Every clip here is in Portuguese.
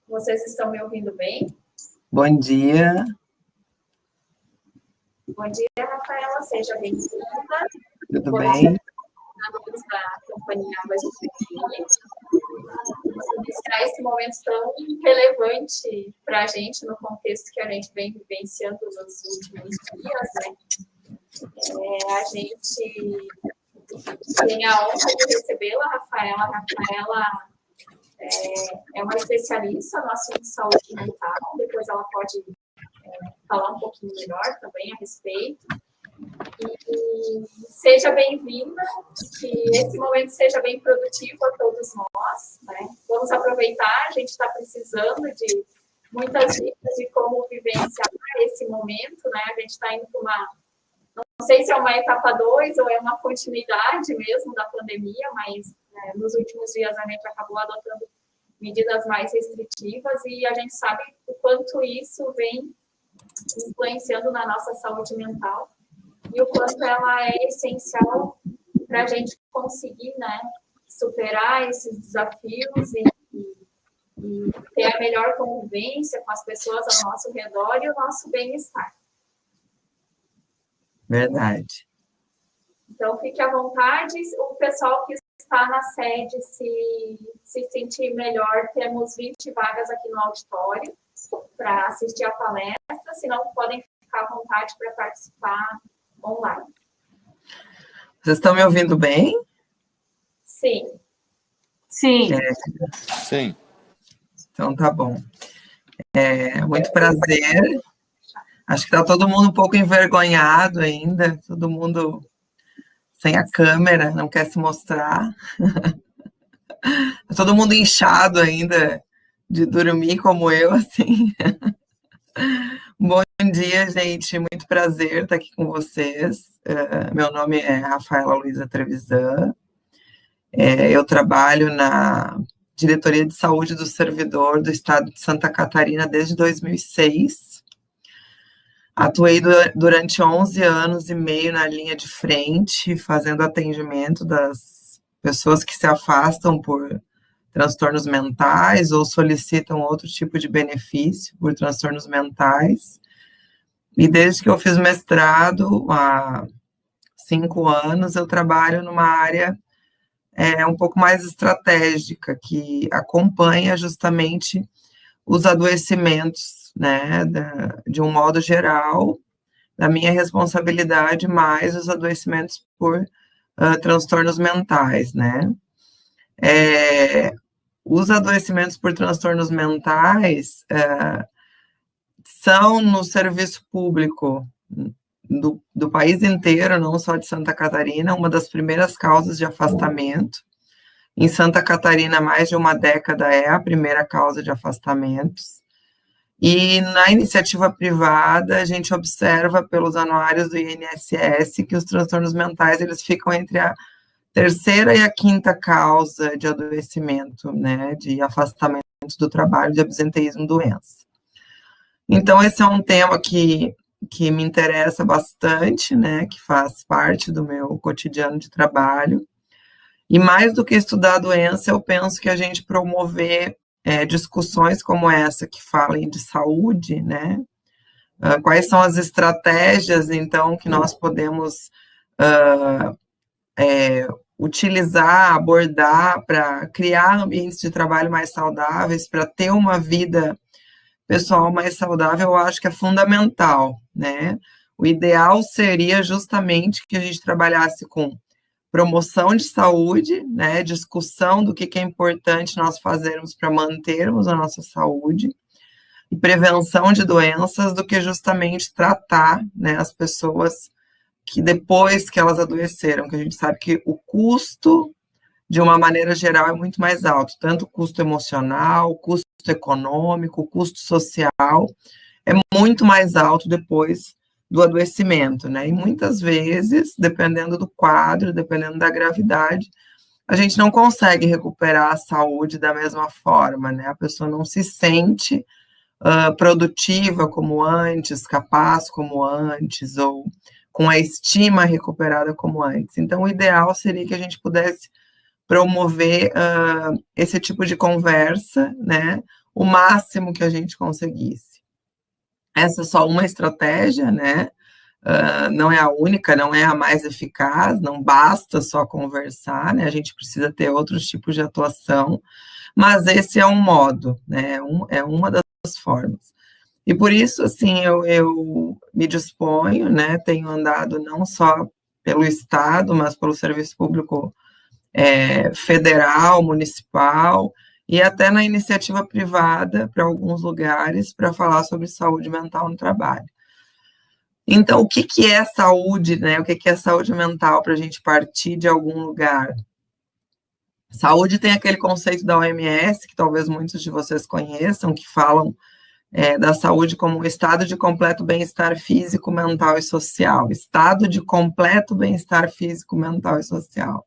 Vocês estão me ouvindo bem? Bom dia. Bom dia, Rafaela, seja bem-vinda. Tudo bem? Da Companhia Águas de Figueiredo. Iniciar esse momento tão relevante para a gente, no contexto que a gente vem vivenciando nos últimos dias, né? A gente tem a honra de recebê-la, Rafaela. A Rafaela é uma especialista no assunto de saúde mental, depois ela pode falar um pouquinho melhor também a respeito. E seja bem-vinda, que esse momento seja bem produtivo a todos nós, né? Vamos aproveitar, a gente está precisando de muitas dicas de como vivenciar esse momento, né? A gente está indo para uma, não sei se é uma etapa 2 ou é uma continuidade mesmo da pandemia, mas nos últimos dias a gente acabou adotando medidas mais restritivas e a gente sabe o quanto isso vem influenciando na nossa saúde mental e o quanto ela é essencial para a gente conseguir, né, superar esses desafios e ter a melhor convivência com as pessoas ao nosso redor e o nosso bem-estar. Verdade. Então, fique à vontade. O pessoal que está na sede, se sentir melhor, temos 20 vagas aqui no auditório para assistir a palestra, senão podem ficar à vontade para participar online. Vocês estão me ouvindo bem? Sim. Sim. Sim. Então, tá bom. Muito prazer. Acho que está todo mundo um pouco envergonhado ainda, todo mundo sem a câmera, não quer se mostrar. Todo mundo inchado ainda de dormir como eu, assim. Bom dia, gente. Muito prazer estar aqui com vocês. Meu nome é Rafaela Luiza Trevisan. Eu trabalho na Diretoria de Saúde do Servidor do Estado de Santa Catarina desde 2006. Atuei durante 11 anos e meio na linha de frente, fazendo atendimento das pessoas que se afastam por transtornos mentais ou solicitam outro tipo de benefício por transtornos mentais. E desde que eu fiz mestrado, há 5 anos, eu trabalho numa área um pouco mais estratégica, que acompanha justamente os adoecimentos, né, de um modo geral, da minha responsabilidade, mais os adoecimentos por transtornos mentais, né. Os adoecimentos por transtornos mentais são no serviço público do país inteiro, não só de Santa Catarina, uma das primeiras causas de afastamento. Em Santa Catarina, mais de uma década é a primeira causa de afastamentos. E na iniciativa privada, a gente observa pelos anuários do INSS que os transtornos mentais eles ficam entre a terceira e a quinta causa de adoecimento, né, de afastamento do trabalho, de absenteísmo, doença. Então, esse é um tema que me interessa bastante, né, que faz parte do meu cotidiano de trabalho. E mais do que estudar a doença, eu penso que a gente promover discussões como essa, que falem de saúde, né, quais são as estratégias, então, que nós podemos utilizar, abordar para criar ambientes de trabalho mais saudáveis, para ter uma vida pessoal mais saudável, eu acho que é fundamental, né? O ideal seria justamente que a gente trabalhasse com promoção de saúde, né? Discussão do que é importante nós fazermos para mantermos a nossa saúde e prevenção de doenças do que justamente tratar, né, as pessoas que depois que elas adoeceram, que a gente sabe que o custo, de uma maneira geral, é muito mais alto, tanto o custo emocional, o custo econômico, o custo social, é muito mais alto depois do adoecimento, né? E muitas vezes, dependendo do quadro, dependendo da gravidade, a gente não consegue recuperar a saúde da mesma forma, né? A pessoa não se sente produtiva como antes, capaz como antes, ou com a estima recuperada como antes. Então, o ideal seria que a gente pudesse promover esse tipo de conversa, né, o máximo que a gente conseguisse. Essa é só uma estratégia, né? Não é a única, não é a mais eficaz, não basta só conversar, né? A gente precisa ter outros tipos de atuação, mas esse é um modo, né? É uma das formas. E por isso, assim, eu me disponho, né? Tenho andado não só pelo Estado, mas pelo serviço público federal, municipal, e até na iniciativa privada, para alguns lugares, para falar sobre saúde mental no trabalho. Então, o que é saúde, né? O que é saúde mental para a gente partir de algum lugar? Saúde tem aquele conceito da OMS, que talvez muitos de vocês conheçam, que falam da saúde como um estado de completo bem-estar físico, mental e social. Estado de completo bem-estar físico, mental e social.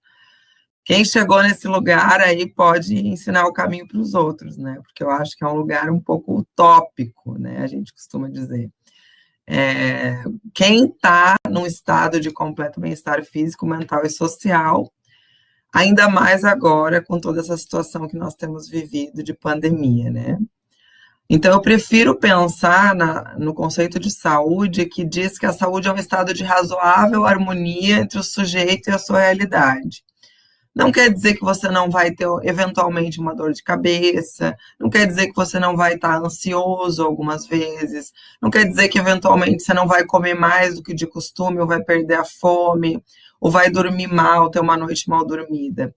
Quem chegou nesse lugar aí pode ensinar o caminho para os outros, né? Porque eu acho que é um lugar um pouco utópico, né? A gente costuma dizer. Quem está num estado de completo bem-estar físico, mental e social, ainda mais agora com toda essa situação que nós temos vivido de pandemia, né? Então, eu prefiro pensar no conceito de saúde, que diz que a saúde é um estado de razoável harmonia entre o sujeito e a sua realidade. Não quer dizer que você não vai ter, eventualmente, uma dor de cabeça, não quer dizer que você não vai estar ansioso algumas vezes, não quer dizer que, eventualmente, você não vai comer mais do que de costume, ou vai perder a fome, ou vai dormir mal, ter uma noite mal dormida.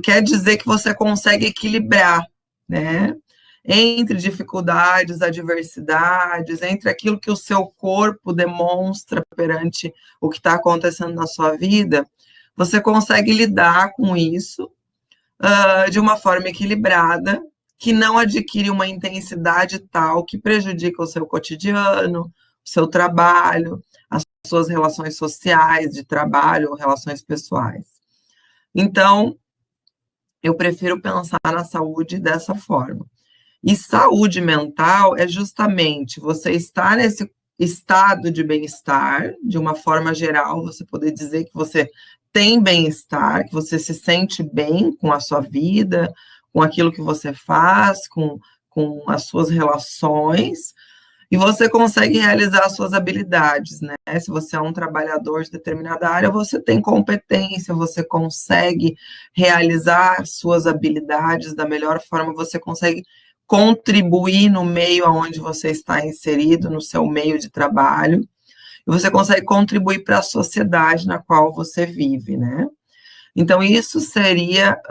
Quer dizer que você consegue equilibrar, né? Entre dificuldades, adversidades, entre aquilo que o seu corpo demonstra perante o que está acontecendo na sua vida, você consegue lidar com isso de uma forma equilibrada, que não adquire uma intensidade tal que prejudica o seu cotidiano, o seu trabalho, as suas relações sociais, de trabalho, relações pessoais. Então, eu prefiro pensar na saúde dessa forma. E saúde mental é justamente você estar nesse estado de bem-estar, de uma forma geral, você poder dizer que você tem bem-estar, que você se sente bem com a sua vida, com aquilo que você faz, com as suas relações, e você consegue realizar as suas habilidades, né? Se você é um trabalhador de determinada área, você tem competência, você consegue realizar suas habilidades da melhor forma, você consegue contribuir no meio onde você está inserido, no seu meio de trabalho, e você consegue contribuir para a sociedade na qual você vive, né? Então, isso seria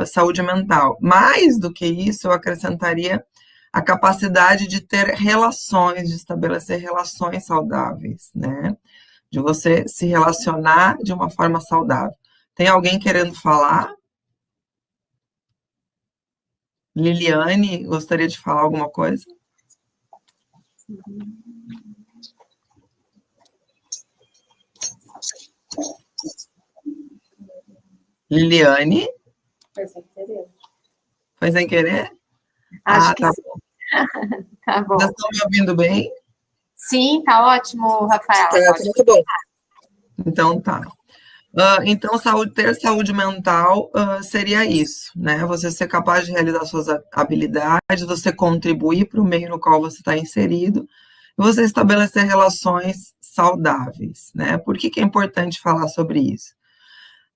saúde mental. Mais do que isso, eu acrescentaria a capacidade de ter relações, de estabelecer relações saudáveis, né? De você se relacionar de uma forma saudável. Tem alguém querendo falar? Liliane, gostaria de falar alguma coisa? Liliane? Foi sem querer. Foi sem querer? Acho que tá sim. bom. Tá bom. Vocês estão me ouvindo bem? Sim, tá ótimo, Rafaela. Tá muito bom. Então, tá. Então, ter saúde mental seria isso, né? Você ser capaz de realizar suas habilidades, você contribuir para o meio no qual você está inserido, e você estabelecer relações saudáveis, né? Por que é importante falar sobre isso?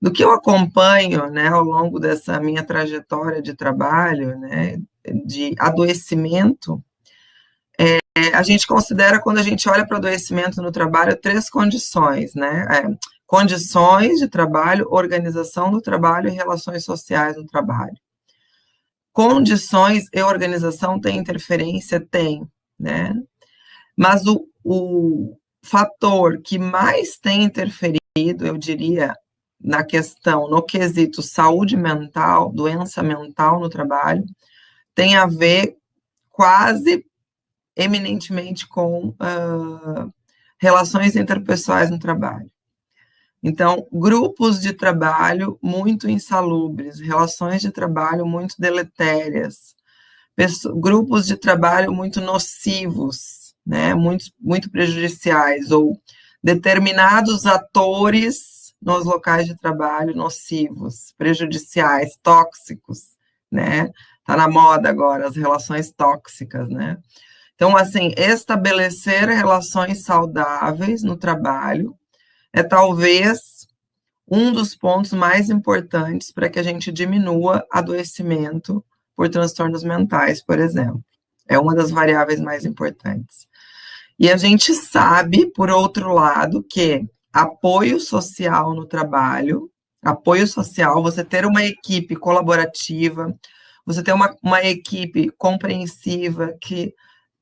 Do que eu acompanho, né, ao longo dessa minha trajetória de trabalho, né, de adoecimento, a gente considera, quando a gente olha para o adoecimento no trabalho, 3 condições, né? Condições de trabalho, organização do trabalho e relações sociais no trabalho. Condições e organização tem interferência? Tem, né? Mas o fator que mais tem interferido, eu diria, na questão, no quesito saúde mental, doença mental no trabalho, tem a ver quase eminentemente com relações interpessoais no trabalho. Então, grupos de trabalho muito insalubres, relações de trabalho muito deletérias, grupos de trabalho muito nocivos, né, muito prejudiciais, ou determinados atores nos locais de trabalho nocivos, prejudiciais, tóxicos, né? Tá na moda agora, as relações tóxicas, né? Então, assim, estabelecer relações saudáveis no trabalho é talvez um dos pontos mais importantes para que a gente diminua adoecimento por transtornos mentais, por exemplo. É uma das variáveis mais importantes. E a gente sabe, por outro lado, que apoio social no trabalho, apoio social, você ter uma equipe colaborativa, você ter uma equipe compreensiva, que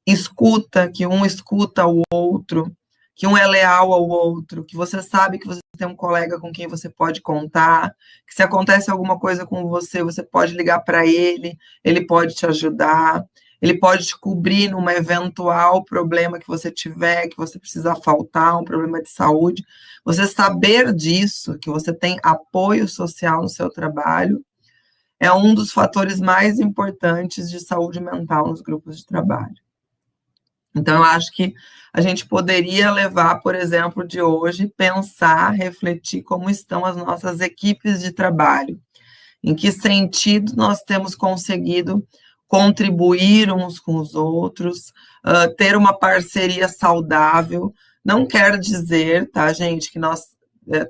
escuta, que um escuta o outro, que um é leal ao outro, que você sabe que você tem um colega com quem você pode contar, que se acontece alguma coisa com você, você pode ligar para ele pode te ajudar, ele pode te cobrir num eventual problema que você tiver, que você precisar faltar, um problema de saúde. Você saber disso, que você tem apoio social no seu trabalho, é um dos fatores mais importantes de saúde mental nos grupos de trabalho. Então, eu acho que a gente poderia levar, por exemplo, de hoje, pensar, refletir como estão as nossas equipes de trabalho, em que sentido nós temos conseguido contribuir uns com os outros, ter uma parceria saudável. Não quer dizer, tá, gente, que nós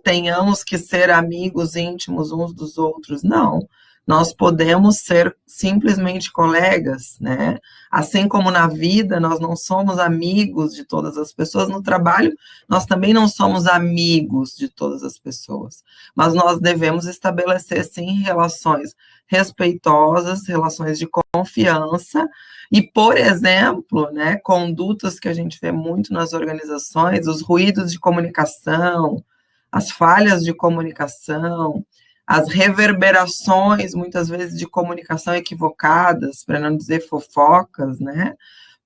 tenhamos que ser amigos íntimos uns dos outros, não. Nós podemos ser simplesmente colegas, né? Assim como na vida nós não somos amigos de todas as pessoas, no trabalho nós também não somos amigos de todas as pessoas, mas nós devemos estabelecer, sim, relações respeitosas, relações de confiança, e, por exemplo, né, condutas que a gente vê muito nas organizações, os ruídos de comunicação, as falhas de comunicação, as reverberações, muitas vezes, de comunicação equivocadas, para não dizer fofocas, né?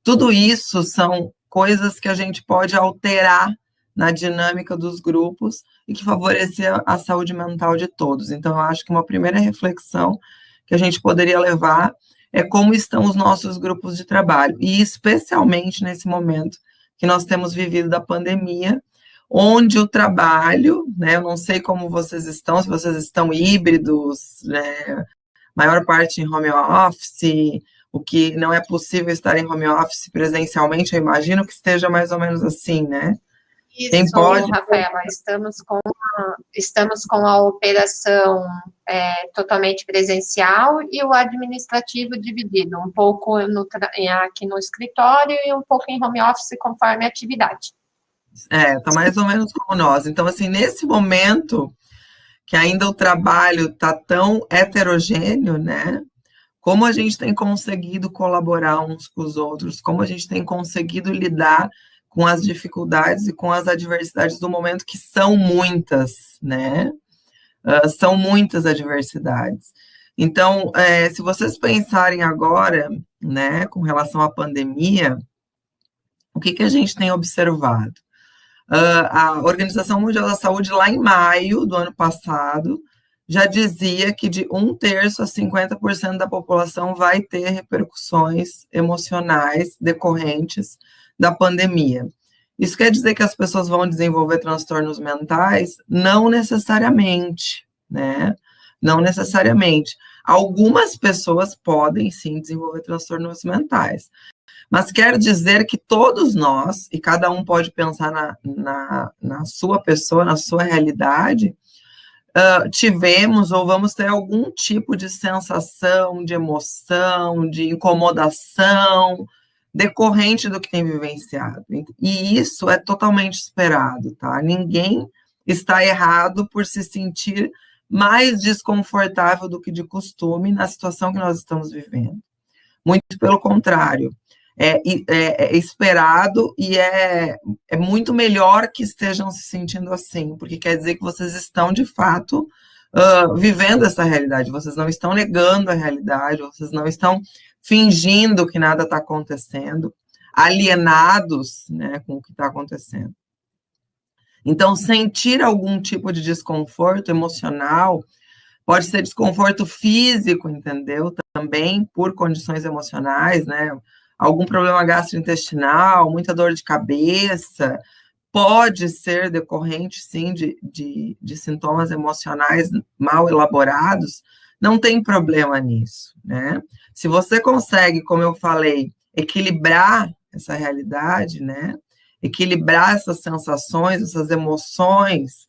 Tudo isso são coisas que a gente pode alterar na dinâmica dos grupos e que favorecer a saúde mental de todos. Então, eu acho que uma primeira reflexão que a gente poderia levar é como estão os nossos grupos de trabalho, e especialmente nesse momento que nós temos vivido da pandemia, onde o trabalho, né, eu não sei como vocês estão, se vocês estão híbridos, né, maior parte em home office, o que não é possível estar em home office presencialmente, eu imagino que esteja mais ou menos assim, né? Isso, Rafaela, estamos com a operação totalmente presencial e o administrativo dividido, um pouco aqui no escritório e um pouco em home office, conforme a atividade. Tá mais ou menos como nós. Então, assim, nesse momento que ainda o trabalho está tão heterogêneo, né? Como a gente tem conseguido colaborar uns com os outros, como a gente tem conseguido lidar com as dificuldades e com as adversidades do momento, que são muitas, né? São muitas adversidades. Então, se vocês pensarem agora, né, com relação à pandemia, o que a gente tem observado? A Organização Mundial da Saúde, lá em maio do ano passado, já dizia que de 1/3 a 50% da população vai ter repercussões emocionais decorrentes da pandemia. Isso quer dizer que as pessoas vão desenvolver transtornos mentais? Não necessariamente, né? Não necessariamente. Algumas pessoas podem, sim, desenvolver transtornos mentais. Mas quer dizer que todos nós, e cada um pode pensar na sua pessoa, na sua realidade, tivemos ou vamos ter algum tipo de sensação, de emoção, de incomodação decorrente do que tem vivenciado. E isso é totalmente esperado, tá? Ninguém está errado por se sentir mais desconfortável do que de costume na situação que nós estamos vivendo. Muito pelo contrário. É esperado e é muito melhor que estejam se sentindo assim, porque quer dizer que vocês estão, de fato, vivendo essa realidade, vocês não estão negando a realidade, vocês não estão fingindo que nada está acontecendo, alienados, né, com o que está acontecendo. Então, sentir algum tipo de desconforto emocional, pode ser desconforto físico, entendeu? Também por condições emocionais, né? Algum problema gastrointestinal, muita dor de cabeça, pode ser decorrente, sim, de sintomas emocionais mal elaborados, não tem problema nisso, né? Se você consegue, como eu falei, equilibrar essa realidade, né? Equilibrar essas sensações, essas emoções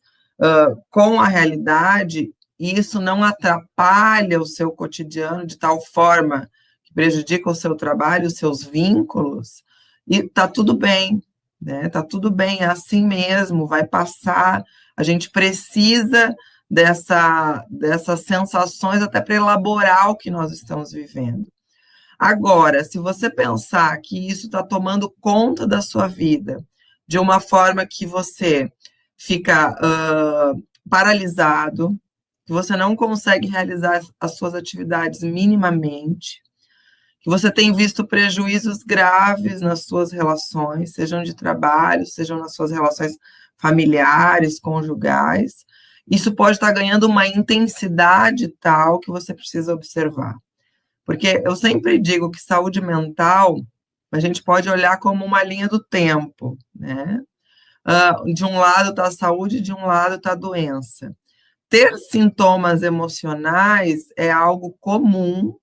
com a realidade, e isso não atrapalha o seu cotidiano de tal forma que prejudica o seu trabalho, os seus vínculos, e tá tudo bem, né? Tá tudo bem, é assim mesmo, vai passar. A gente precisa dessas sensações até para elaborar o que nós estamos vivendo. Agora, se você pensar que isso está tomando conta da sua vida de uma forma que você fica paralisado, que você não consegue realizar as suas atividades minimamente, que você tem visto prejuízos graves nas suas relações, sejam de trabalho, sejam nas suas relações familiares, conjugais, isso pode estar ganhando uma intensidade tal que você precisa observar. Porque eu sempre digo que saúde mental a gente pode olhar como uma linha do tempo, né? De um lado está a saúde, de um lado está a doença. Ter sintomas emocionais é algo comum,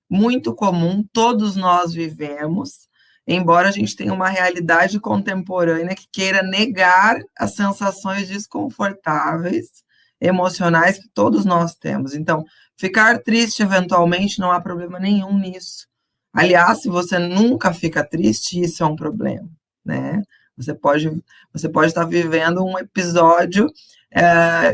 muito comum, todos nós vivemos, embora a gente tenha uma realidade contemporânea que queira negar as sensações desconfortáveis, emocionais que todos nós temos. Então, ficar triste eventualmente não há problema nenhum nisso. Aliás, se você nunca fica triste, isso é um problema, né? Você pode estar vivendo um episódio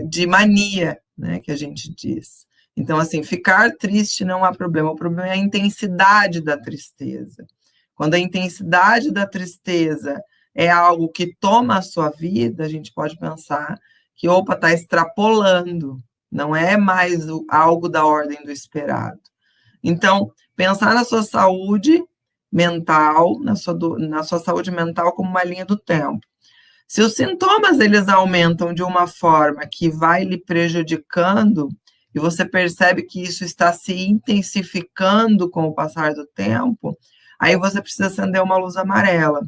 de mania, né, que a gente diz. Então, assim, ficar triste não há problema, o problema é a intensidade da tristeza. Quando a intensidade da tristeza é algo que toma a sua vida, a gente pode pensar que, opa, está extrapolando, não é mais algo da ordem do esperado. Então, pensar na sua saúde mental, na sua saúde mental como uma linha do tempo. Se os sintomas, eles aumentam de uma forma que vai lhe prejudicando, e você percebe que isso está se intensificando com o passar do tempo, aí você precisa acender uma luz amarela.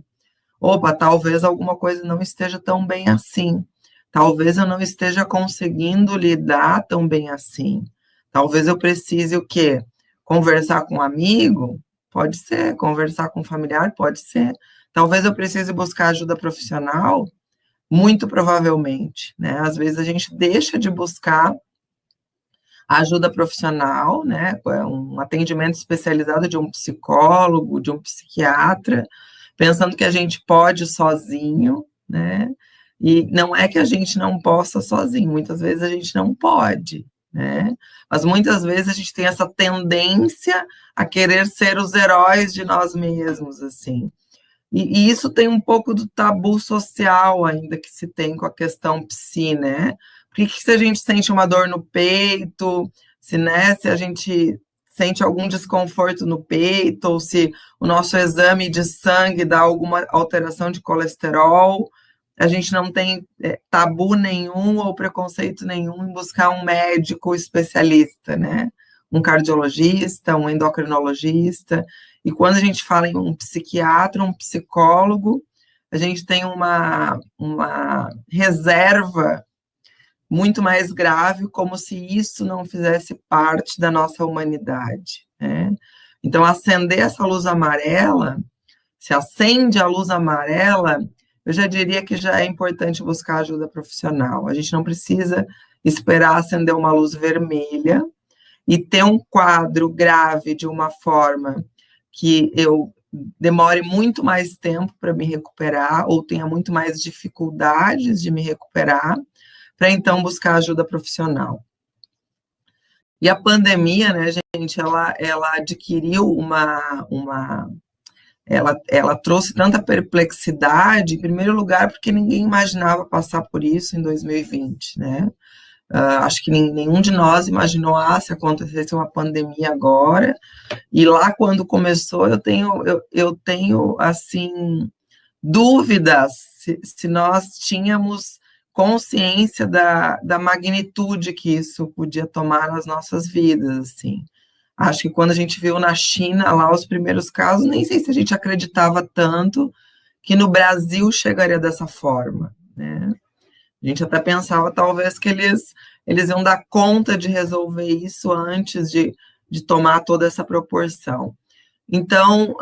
Opa, talvez alguma coisa não esteja tão bem assim. Talvez eu não esteja conseguindo lidar tão bem assim. Talvez eu precise o quê? Conversar com um amigo? Pode ser. Conversar com um familiar? Pode ser. Talvez eu precise buscar ajuda profissional? Muito provavelmente, né? Às vezes a gente deixa de buscar ajuda profissional, né? Um atendimento especializado de um psicólogo, de um psiquiatra, pensando que a gente pode sozinho, né? E não é que a gente não possa sozinho, muitas vezes a gente não pode, né? Mas muitas vezes a gente tem essa tendência a querer ser os heróis de nós mesmos, assim. E isso tem um pouco do tabu social ainda que se tem com a questão psi, né? Porque se a gente sente uma dor no peito, se a gente sente algum desconforto no peito, ou se o nosso exame de sangue dá alguma alteração de colesterol, a gente não tem tabu nenhum ou preconceito nenhum em buscar um médico especialista, né? Um cardiologista, um endocrinologista. E quando a gente fala em um psiquiatra, um psicólogo, a gente tem uma reserva muito mais grave, como se isso não fizesse parte da nossa humanidade, né? Então, acender essa luz amarela, se acende a luz amarela, eu já diria que já é importante buscar ajuda profissional. A gente não precisa esperar acender uma luz vermelha e ter um quadro grave de uma forma que eu demore muito mais tempo para me recuperar, ou tenha muito mais dificuldades de me recuperar, para então buscar ajuda profissional. E a pandemia, né, gente, ela adquiriu ela trouxe tanta perplexidade, em primeiro lugar, porque ninguém imaginava passar por isso em 2020, né? Acho que nenhum de nós imaginou, se acontecesse uma pandemia agora, e lá quando começou, eu tenho assim, dúvidas se nós tínhamos consciência da magnitude que isso podia tomar nas nossas vidas, assim. Acho que quando a gente viu na China lá os primeiros casos, nem sei se a gente acreditava tanto que no Brasil chegaria dessa forma, né? A gente até pensava, talvez, que eles eles iam dar conta de resolver isso antes de tomar toda essa proporção. Então,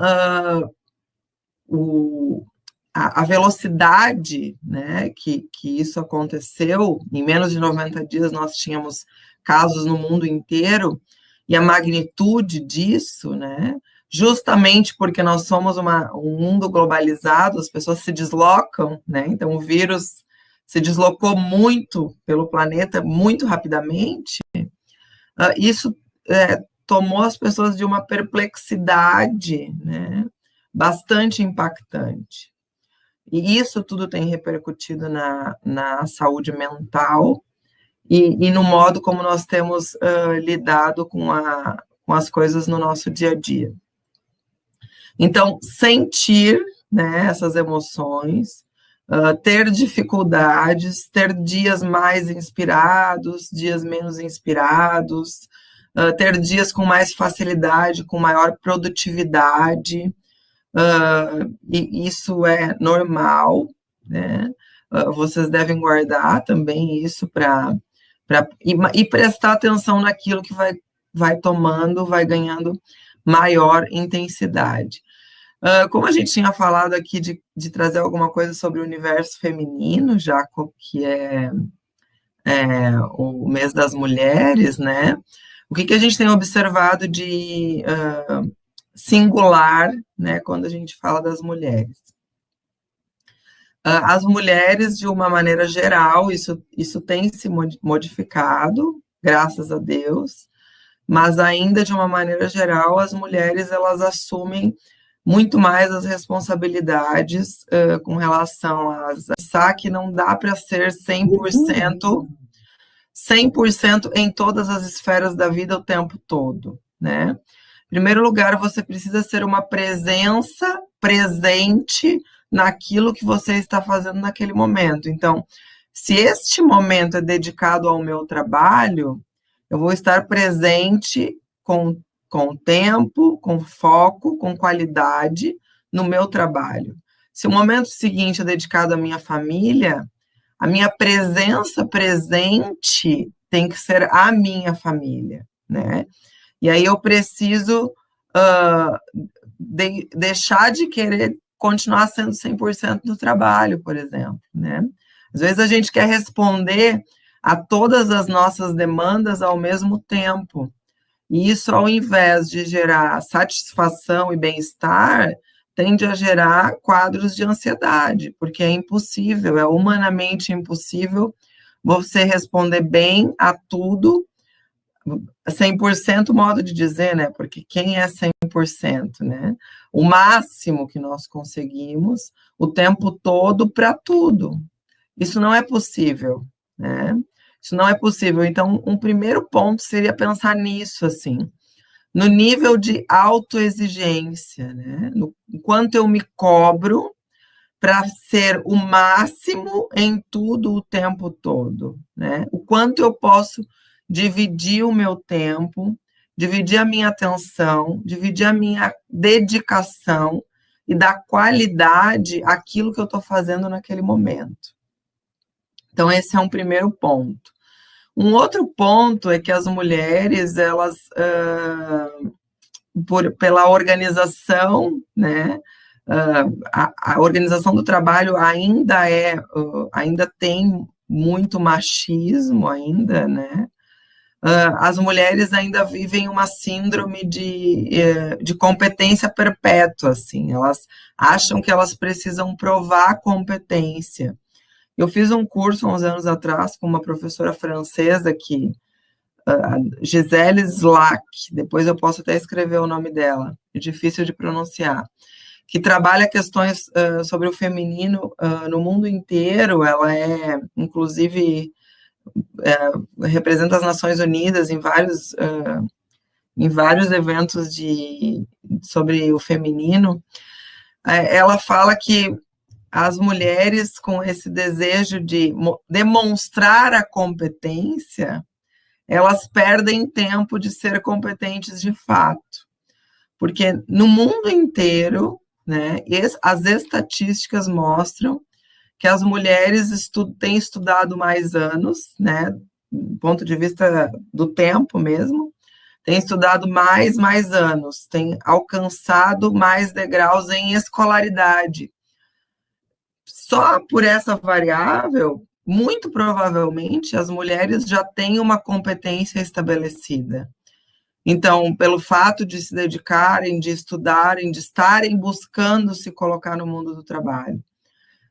a velocidade, né, que isso aconteceu, em menos de 90 dias nós tínhamos casos no mundo inteiro, e a magnitude disso, né, justamente porque nós somos um mundo globalizado, as pessoas se deslocam, né, então o vírus se deslocou muito pelo planeta, muito rapidamente, isso tomou as pessoas de uma perplexidade, né, bastante impactante. E isso tudo tem repercutido na saúde mental e no modo como nós temos lidado com as coisas no nosso dia a dia. Então, sentir, né, essas emoções, ter dificuldades, ter dias mais inspirados, dias menos inspirados, ter dias com mais facilidade, com maior produtividade, e isso é normal, né? Vocês devem guardar também isso e prestar atenção naquilo que vai tomando, vai ganhando maior intensidade. Como a gente tinha falado aqui de trazer alguma coisa sobre o universo feminino, já que é o mês das mulheres, né? O que a gente tem observado de singular, né, quando a gente fala das mulheres? As mulheres, de uma maneira geral, isso tem se modificado, graças a Deus, mas ainda de uma maneira geral, as mulheres, elas assumem muito mais as responsabilidades com relação a pensar que não dá para ser 100% em todas as esferas da vida o tempo todo, né? Em primeiro lugar, você precisa ser uma presença presente naquilo que você está fazendo naquele momento. Então, se este momento é dedicado ao meu trabalho, eu vou estar presente com tempo, com foco, com qualidade no meu trabalho. Se o momento seguinte é dedicado à minha família, a minha presença presente tem que ser a minha família, né? E aí eu preciso deixar de querer continuar sendo 100% no trabalho, por exemplo, né? Às vezes a gente quer responder a todas as nossas demandas ao mesmo tempo. E isso, ao invés de gerar satisfação e bem-estar, tende a gerar quadros de ansiedade, porque é impossível, é humanamente impossível você responder bem a tudo, 100% modo de dizer, né? Porque quem é 100%, né? O máximo que nós conseguimos o tempo todo para tudo. Isso não é possível, né? Isso não é possível. Então, um primeiro ponto seria pensar nisso, assim, no nível de autoexigência, né? No quanto eu me cobro para ser o máximo em tudo o tempo todo, né? O quanto eu posso dividir o meu tempo, dividir a minha atenção, dividir a minha dedicação e dar qualidade àquilo que eu estou fazendo naquele momento. Então, esse é um primeiro ponto. Um outro ponto é que as mulheres, elas, pela organização, né, a organização do trabalho ainda tem muito machismo ainda, né? As mulheres ainda vivem uma síndrome de competência perpétua, assim, elas acham que elas precisam provar competência. Eu fiz um curso há uns anos atrás com uma professora francesa Gisele Slack, depois eu posso até escrever o nome dela, é difícil de pronunciar, que trabalha questões sobre o feminino no mundo inteiro. Ela inclusive, representa as Nações Unidas em vários eventos sobre o feminino. Ela fala que as mulheres, com esse desejo de demonstrar a competência, elas perdem tempo de ser competentes de fato. Porque no mundo inteiro, né, as estatísticas mostram que as mulheres têm estudado mais anos, né, do ponto de vista do tempo mesmo, tem estudado mais anos, tem alcançado mais degraus em escolaridade. Só por essa variável, muito provavelmente, as mulheres já têm uma competência estabelecida. Então, pelo fato de se dedicarem, de estudarem, de estarem buscando se colocar no mundo do trabalho.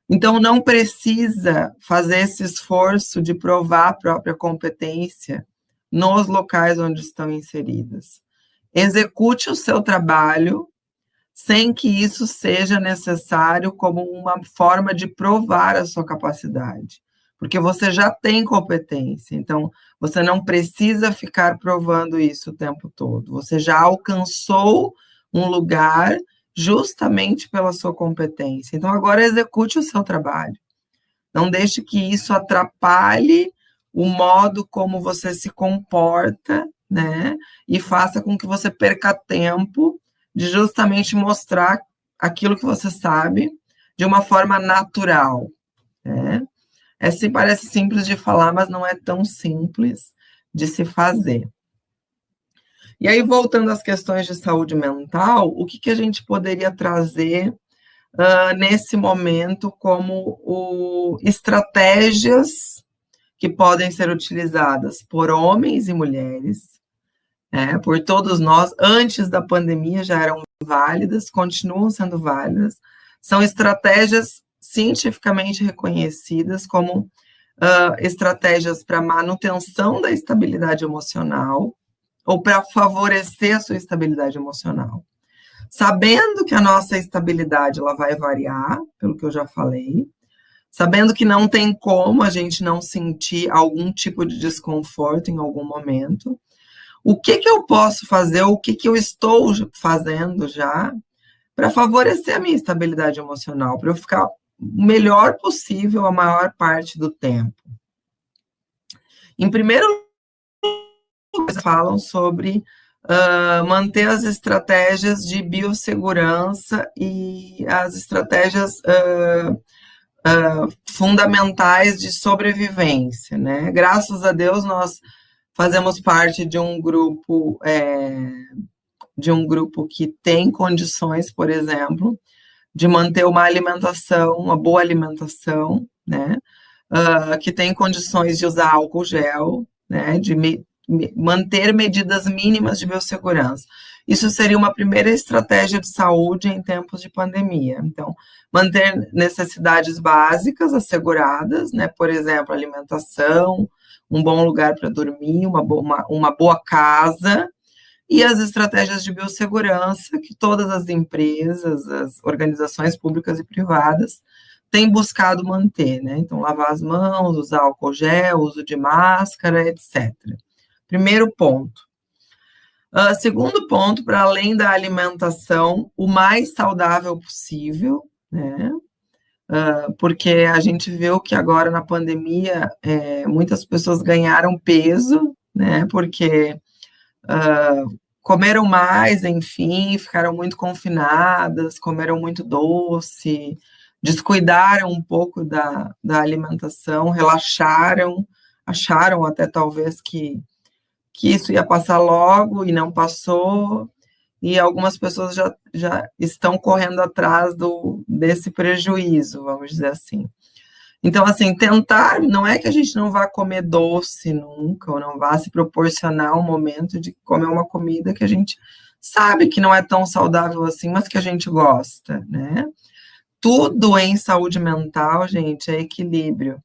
Então, não precisa fazer esse esforço de provar a própria competência nos locais onde estão inseridas. Execute o seu trabalho sem que isso seja necessário como uma forma de provar a sua capacidade, porque você já tem competência, então você não precisa ficar provando isso o tempo todo, você já alcançou um lugar justamente pela sua competência, então agora execute o seu trabalho, não deixe que isso atrapalhe o modo como você se comporta, né, e faça com que você perca tempo de justamente mostrar aquilo que você sabe de uma forma natural, né? Parece simples de falar, mas não é tão simples de se fazer. E aí, voltando às questões de saúde mental, o que a gente poderia trazer nesse momento como estratégias que podem ser utilizadas por homens e mulheres, por todos nós, antes da pandemia já eram válidas, continuam sendo válidas, são estratégias cientificamente reconhecidas como estratégias para manutenção da estabilidade emocional ou para favorecer a sua estabilidade emocional. Sabendo que a nossa estabilidade ela vai variar, pelo que eu já falei, sabendo que não tem como a gente não sentir algum tipo de desconforto em algum momento, o que eu posso fazer, o que eu estou fazendo já para favorecer a minha estabilidade emocional, para eu ficar o melhor possível a maior parte do tempo. Em primeiro lugar, falam sobre manter as estratégias de biossegurança e as estratégias fundamentais de sobrevivência, né? Graças a Deus, nós fazemos parte de um grupo que tem condições, por exemplo, de manter uma boa alimentação, né? Que tem condições de usar álcool gel, né? De manter medidas mínimas de biossegurança. Isso seria uma primeira estratégia de saúde em tempos de pandemia. Então, manter necessidades básicas asseguradas, né? Por exemplo, alimentação, um bom lugar para dormir, uma boa casa, e as estratégias de biossegurança que todas as empresas, as organizações públicas e privadas têm buscado manter, né? Então, lavar as mãos, usar álcool gel, uso de máscara, etc. Primeiro ponto. Segundo ponto, para além da alimentação, o mais saudável possível, né? Porque a gente viu que agora na pandemia muitas pessoas ganharam peso, né? Porque comeram mais, enfim, ficaram muito confinadas, comeram muito doce, descuidaram um pouco da alimentação, relaxaram, acharam até talvez que isso ia passar logo e não passou, e algumas pessoas já estão correndo atrás desse prejuízo, vamos dizer assim. Então, assim, tentar, não é que a gente não vá comer doce nunca, ou não vá se proporcionar um momento de comer uma comida que a gente sabe que não é tão saudável assim, mas que a gente gosta, né? Tudo em saúde mental, gente, é equilíbrio.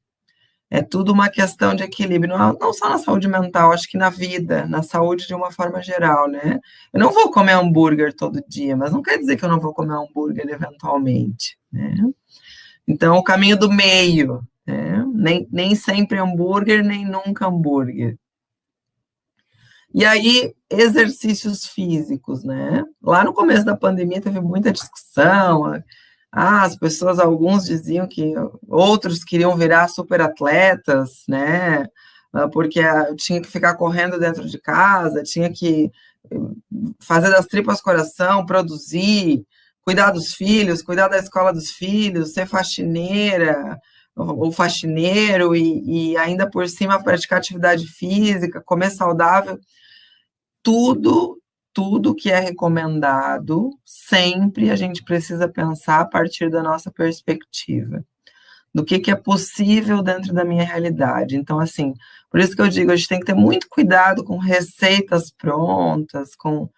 É tudo uma questão de equilíbrio, não só na saúde mental, acho que na vida, na saúde de uma forma geral, né? Eu não vou comer hambúrguer todo dia, mas não quer dizer que eu não vou comer hambúrguer eventualmente, né? Então, o caminho do meio, né? Nem sempre hambúrguer, nem nunca hambúrguer. E aí, exercícios físicos, né? Lá no começo da pandemia teve muita discussão, as pessoas, alguns diziam que outros queriam virar super atletas, né? Porque tinha que ficar correndo dentro de casa, tinha que fazer das tripas coração, produzir, cuidar dos filhos, cuidar da escola dos filhos, ser faxineira, o faxineiro, e ainda por cima praticar atividade física, comer saudável, tudo que é recomendado, sempre a gente precisa pensar a partir da nossa perspectiva, do que é possível dentro da minha realidade. Então, assim, por isso que eu digo, a gente tem que ter muito cuidado com receitas prontas, com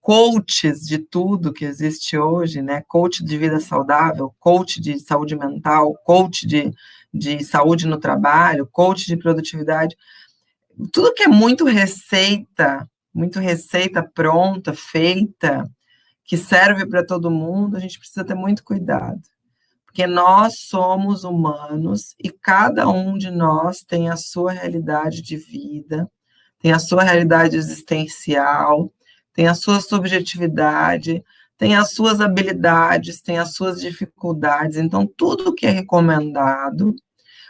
coaches de tudo que existe hoje, né? Coach de vida saudável, coach de saúde mental, coach de saúde no trabalho, coach de produtividade. Tudo que é muito receita pronta, feita, que serve para todo mundo, a gente precisa ter muito cuidado. Porque nós somos humanos e cada um de nós tem a sua realidade de vida, tem a sua realidade existencial, tem a sua subjetividade, tem as suas habilidades, tem as suas dificuldades. Então, tudo que é recomendado,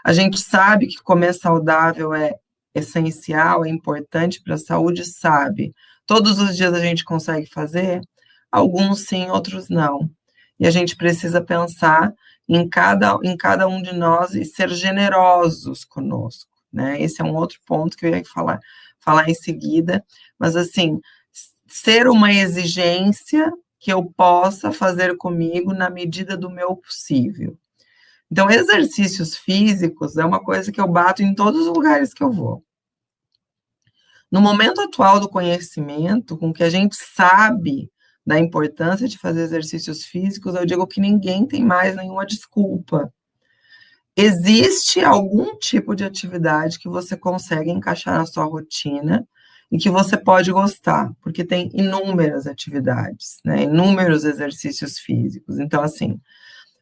a gente sabe que comer saudável é essencial, é importante para a saúde, sabe. Todos os dias a gente consegue fazer? Alguns sim, outros não. E a gente precisa pensar em cada um de nós e ser generosos conosco, né? Esse é um outro ponto que eu ia falar em seguida, mas assim, ser uma exigência que eu possa fazer comigo na medida do meu possível. Então, exercícios físicos é uma coisa que eu bato em todos os lugares que eu vou. No momento atual do conhecimento, com que a gente sabe da importância de fazer exercícios físicos, eu digo que ninguém tem mais nenhuma desculpa. Existe algum tipo de atividade que você consegue encaixar na sua rotina e que você pode gostar, porque tem inúmeras atividades, né, inúmeros exercícios físicos. Então, assim,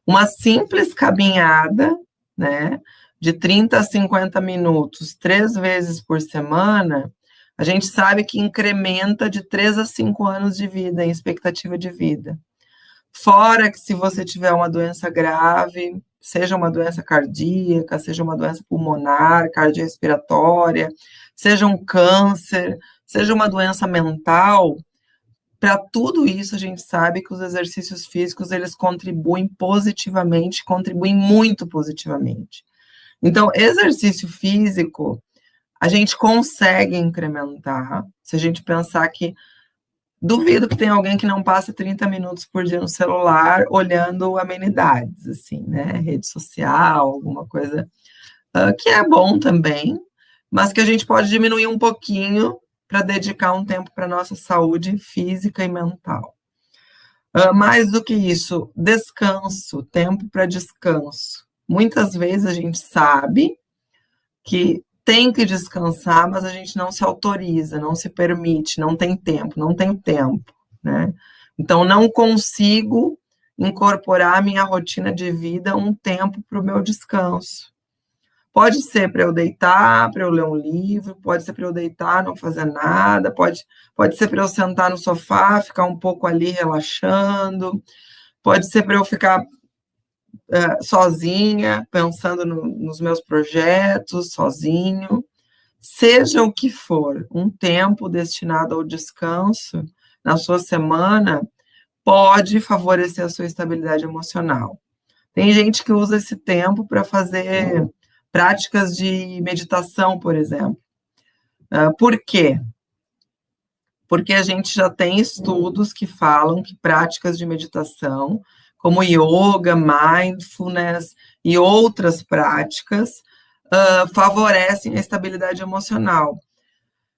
uma simples caminhada, né, de 30 a 50 minutos, 3 vezes por semana, a gente sabe que incrementa de 3 a 5 anos de vida, em expectativa de vida. Fora que se você tiver uma doença grave, seja uma doença cardíaca, seja uma doença pulmonar, cardiorrespiratória, seja um câncer, seja uma doença mental, para tudo isso a gente sabe que os exercícios físicos, eles contribuem positivamente, contribuem muito positivamente. Então, exercício físico, a gente consegue incrementar, se a gente pensar que duvido que tenha alguém que não passe 30 minutos por dia no celular olhando amenidades, assim, né? Rede social, alguma coisa que é bom também, mas que a gente pode diminuir um pouquinho para dedicar um tempo para a nossa saúde física e mental. Mais do que isso, descanso, tempo para descanso. Muitas vezes a gente sabe que tem que descansar, mas a gente não se autoriza, não se permite, não tem tempo, não tenho tempo, né? Então, não consigo incorporar à minha rotina de vida um tempo para o meu descanso. Pode ser para eu deitar, para eu ler um livro, pode ser para eu deitar, não fazer nada, pode ser para eu sentar no sofá, ficar um pouco ali relaxando, pode ser para eu ficar sozinha, pensando nos meus projetos, sozinho, seja o que for, um tempo destinado ao descanso na sua semana pode favorecer a sua estabilidade emocional. Tem gente que usa esse tempo para fazer práticas de meditação, por exemplo. Por quê? Porque a gente já tem estudos que falam que práticas de meditação, como yoga, mindfulness e outras práticas, favorecem a estabilidade emocional.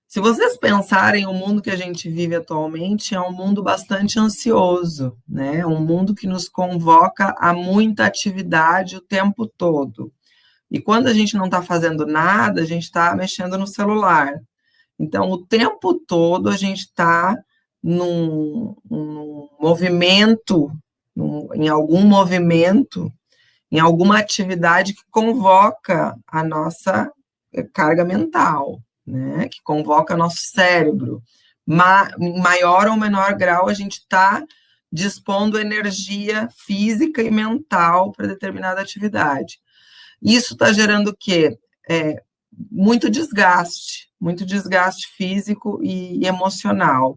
Se vocês pensarem, o mundo que a gente vive atualmente é um mundo bastante ansioso, né? Um mundo que nos convoca a muita atividade o tempo todo. E quando a gente não está fazendo nada, a gente está mexendo no celular. Então, o tempo todo a gente está num movimento, em algum movimento, em alguma atividade que convoca a nossa carga mental, né? Que convoca nosso cérebro. Em maior ou menor grau, a gente está dispondo energia física e mental para determinada atividade. Isso está gerando o quê? Muito desgaste físico e emocional.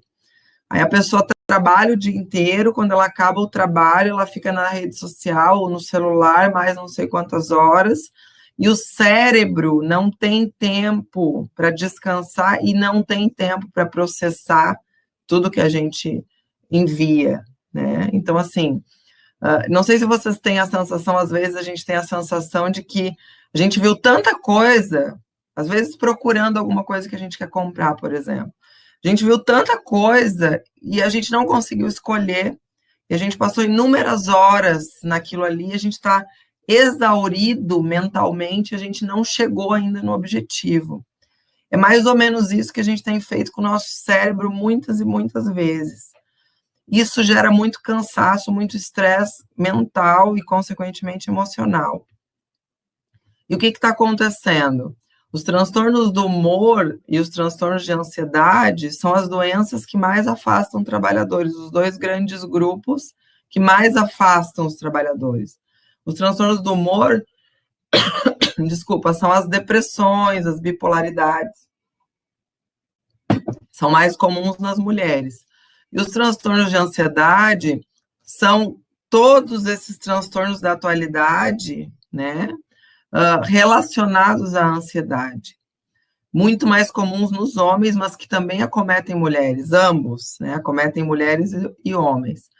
Aí a pessoa trabalha o dia inteiro, quando ela acaba o trabalho, ela fica na rede social ou no celular mais não sei quantas horas, e o cérebro não tem tempo para descansar e não tem tempo para processar tudo que a gente envia, né? Então, assim, não sei se vocês têm a sensação, às vezes a gente tem a sensação de que a gente viu tanta coisa, às vezes procurando alguma coisa que a gente quer comprar, por exemplo. A gente viu tanta coisa e a gente não conseguiu escolher, e a gente passou inúmeras horas naquilo ali, e a gente está exaurido mentalmente, a gente não chegou ainda no objetivo. É mais ou menos isso que a gente tem feito com o nosso cérebro muitas e muitas vezes. Isso gera muito cansaço, muito estresse mental e, consequentemente, emocional. E o que está acontecendo? Os transtornos do humor e os transtornos de ansiedade são as doenças que mais afastam trabalhadores, os dois grandes grupos que mais afastam os trabalhadores. Os transtornos do humor, desculpa, são as depressões, as bipolaridades. São mais comuns nas mulheres. E os transtornos de ansiedade são todos esses transtornos da atualidade, né, relacionados à ansiedade. Muito mais comuns nos homens, mas que também acometem mulheres, ambos, né, acometem mulheres e homens.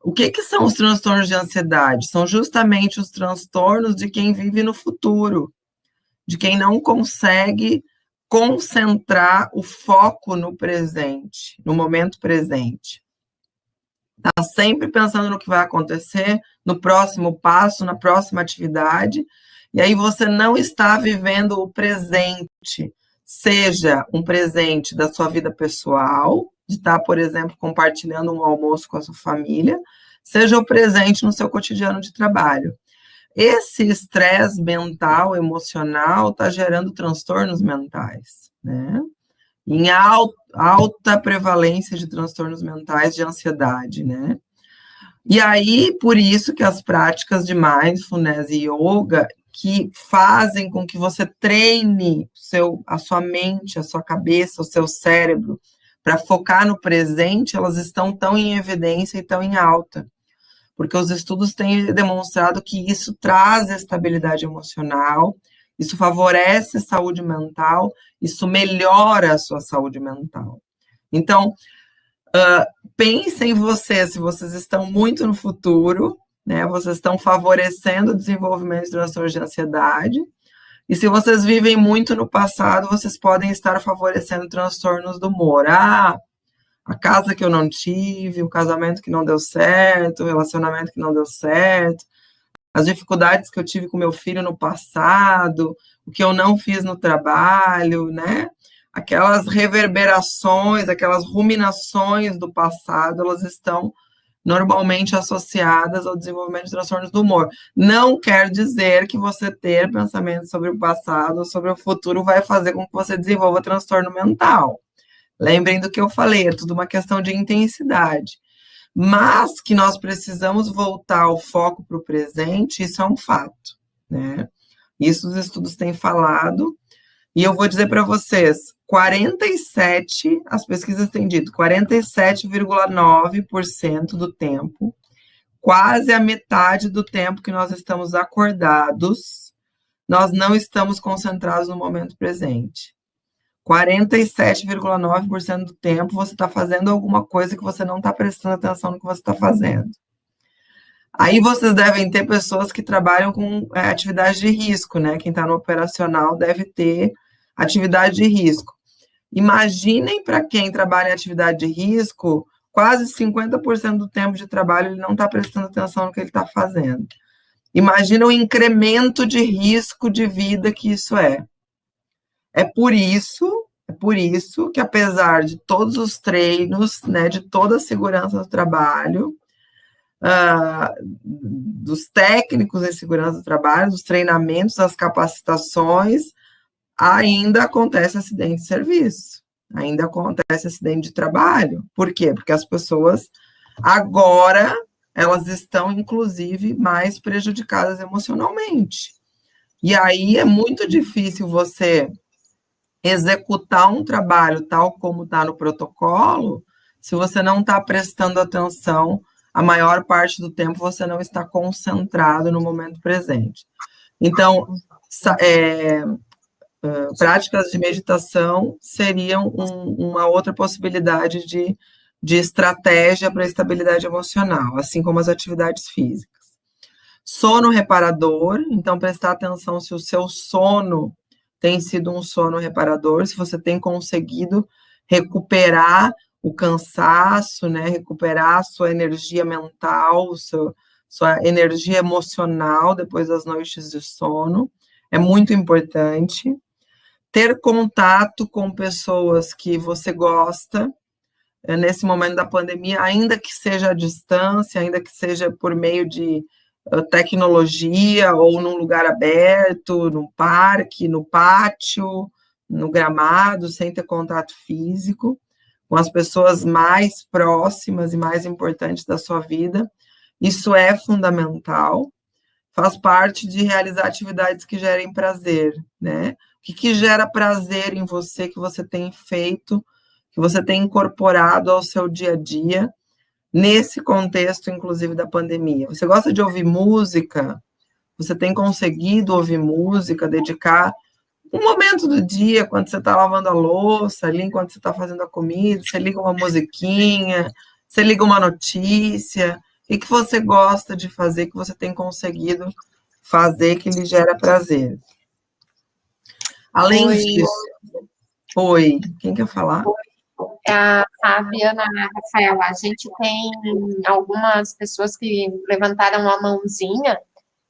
O que são os transtornos de ansiedade? São justamente os transtornos de quem vive no futuro, de quem não consegue concentrar o foco no presente, no momento presente. Está sempre pensando no que vai acontecer, no próximo passo, na próxima atividade, e aí você não está vivendo o presente, seja um presente da sua vida pessoal, de estar, por exemplo, compartilhando um almoço com a sua família, seja o presente no seu cotidiano de trabalho. Esse estresse mental, emocional, está gerando transtornos mentais, né? Em alta prevalência de transtornos mentais de ansiedade, né? E aí, por isso que as práticas de mindfulness e yoga, que fazem com que você treine a sua mente, a sua cabeça, o seu cérebro, para focar no presente, elas estão tão em evidência e tão em alta. Porque os estudos têm demonstrado que isso traz estabilidade emocional, isso favorece a saúde mental, isso melhora a sua saúde mental. Então, pensem em vocês, se vocês estão muito no futuro, né, vocês estão favorecendo o desenvolvimento de transtornos de ansiedade, e se vocês vivem muito no passado, vocês podem estar favorecendo transtornos do humor. A casa que eu não tive, o casamento que não deu certo, o relacionamento que não deu certo, as dificuldades que eu tive com meu filho no passado, o que eu não fiz no trabalho, né? Aquelas reverberações, aquelas ruminações do passado, elas estão normalmente associadas ao desenvolvimento de transtornos do humor. Não quer dizer que você ter pensamentos sobre o passado ou sobre o futuro vai fazer com que você desenvolva transtorno mental. Lembrem do que eu falei, é tudo uma questão de intensidade. Mas que nós precisamos voltar o foco para o presente, isso é um fato, né? Isso os estudos têm falado, e eu vou dizer para vocês, as pesquisas têm dito, 47,9% do tempo, quase a metade do tempo que nós estamos acordados, nós não estamos concentrados no momento presente. 47,9% do tempo você está fazendo alguma coisa que você não está prestando atenção no que você está fazendo. Aí vocês devem ter pessoas que trabalham com atividade de risco, né? Quem está no operacional deve ter atividade de risco. Imaginem para quem trabalha em atividade de risco, quase 50% do tempo de trabalho ele não está prestando atenção no que ele está fazendo. Imagina o incremento de risco de vida que isso é. É por isso que, apesar de todos os treinos, né, de toda a segurança do trabalho, dos técnicos de segurança do trabalho, dos treinamentos, das capacitações, ainda acontece acidente de serviço, ainda acontece acidente de trabalho. Por quê? Porque as pessoas, agora, elas estão, inclusive, mais prejudicadas emocionalmente. E aí é muito difícil você executar um trabalho tal como está no protocolo, se você não está prestando atenção, a maior parte do tempo você não está concentrado no momento presente. Então, práticas de meditação seriam uma outra possibilidade de estratégia para a estabilidade emocional, assim como as atividades físicas. Sono reparador, então prestar atenção se o seu sono tem sido um sono reparador, se você tem conseguido recuperar o cansaço, né, recuperar a sua energia mental, sua energia emocional depois das noites de sono, é muito importante. Ter contato com pessoas que você gosta, nesse momento da pandemia, ainda que seja à distância, ainda que seja por meio de tecnologia, ou num lugar aberto, num parque, no pátio, no gramado, sem ter contato físico, com as pessoas mais próximas e mais importantes da sua vida. Isso é fundamental. Faz parte de realizar atividades que gerem prazer, né? O que gera prazer em você, que você tem feito, que você tem incorporado ao seu dia a dia, nesse contexto, inclusive, da pandemia. Você gosta de ouvir música? Você tem conseguido ouvir música, dedicar um momento do dia, quando você está lavando a louça, ali, enquanto você está fazendo a comida, você liga uma musiquinha, você liga uma notícia, o que você gosta de fazer, que você tem conseguido fazer, que lhe gera prazer. Além disso... Oi, quem quer falar? A Fabiana, Rafaela, a gente tem algumas pessoas que levantaram a mãozinha,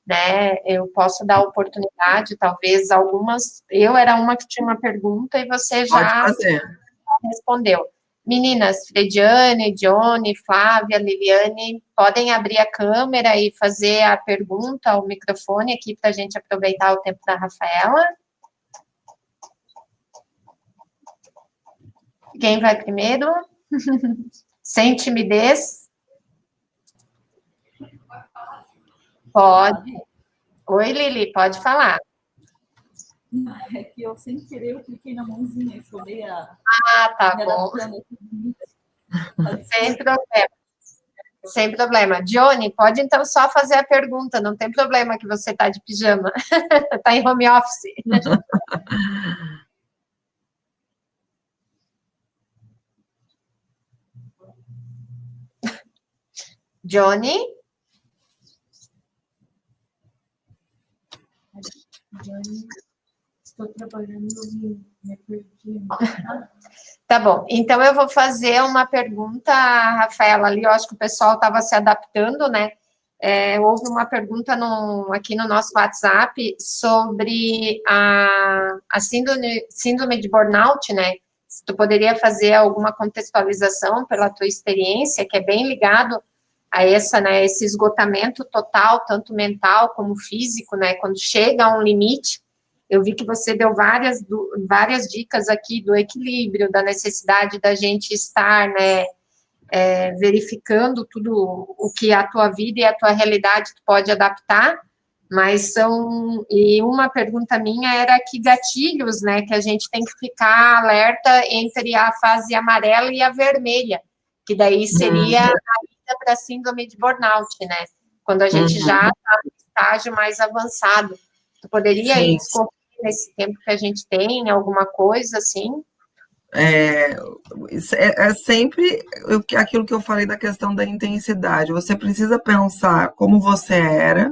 né? Eu posso dar oportunidade, talvez algumas. Eu era uma que tinha uma pergunta e você já respondeu. Meninas, Frediane, Johnny, Flávia, Liliane, podem abrir a câmera e fazer a pergunta ao microfone aqui para a gente aproveitar o tempo da Rafaela. Quem vai primeiro? Sem timidez? Pode. Oi, Lili, pode falar. É que eu, sem querer, eu cliquei na mãozinha e falei tá bom. Sem problema. Sem problema. Johnny, pode então só fazer a pergunta, não tem problema que você está de pijama. Está em home office. Johnny? Johnny, estou trabalhando, me perdi. Tá bom, então eu vou fazer uma pergunta, Rafaela, ali, eu acho que o pessoal estava se adaptando, né? Houve uma pergunta aqui no nosso WhatsApp sobre a síndrome de burnout, né? Se tu poderia fazer alguma contextualização pela tua experiência, que é bem ligado a esse esgotamento total, tanto mental como físico, né? Quando chega a um limite, eu vi que você deu várias dicas aqui do equilíbrio, da necessidade da gente estar, né, verificando tudo o que a tua vida e a tua realidade tu pode adaptar, mas e uma pergunta minha era que gatilhos, né, que a gente tem que ficar alerta entre a fase amarela e a vermelha, que daí seria a ida para a síndrome de burnout, né, quando a gente já está no estágio mais avançado. Tu poderia discorrer nesse tempo que a gente tem, alguma coisa assim? Sempre aquilo que eu falei da questão da intensidade. Você precisa pensar como você era,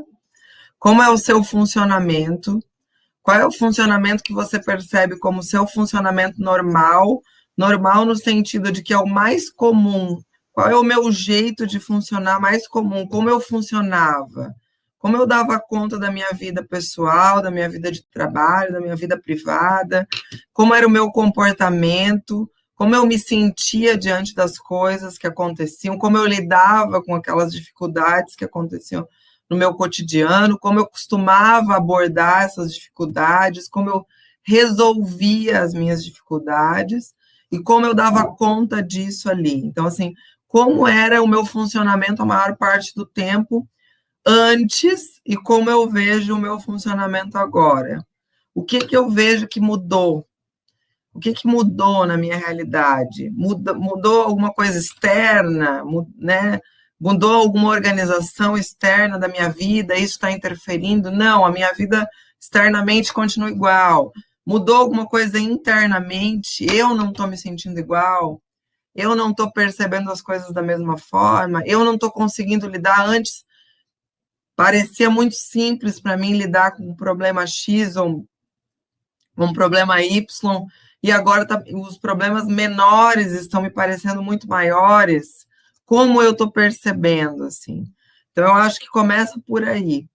como é o seu funcionamento, qual é o funcionamento que você percebe como seu funcionamento normal no sentido de que é o mais comum, qual é o meu jeito de funcionar mais comum, como eu funcionava, como eu dava conta da minha vida pessoal, da minha vida de trabalho, da minha vida privada, como era o meu comportamento, como eu me sentia diante das coisas que aconteciam, como eu lidava com aquelas dificuldades que aconteciam no meu cotidiano, como eu costumava abordar essas dificuldades, como eu resolvia as minhas dificuldades e como eu dava conta disso ali. Então, assim, como era o meu funcionamento a maior parte do tempo antes e como eu vejo o meu funcionamento agora. O que eu vejo que mudou? O que mudou na minha realidade? Mudou alguma coisa externa, né? Mudou alguma organização externa da minha vida? Isso está interferindo? Não, a minha vida externamente continua igual. Mudou alguma coisa internamente? Eu não estou me sentindo igual? Eu não estou percebendo as coisas da mesma forma? Eu não estou conseguindo lidar antes? Parecia muito simples para mim lidar com um problema X ou um problema Y, e agora os problemas menores estão me parecendo muito maiores. Como eu estou percebendo, assim? Então, eu acho que começa por aí.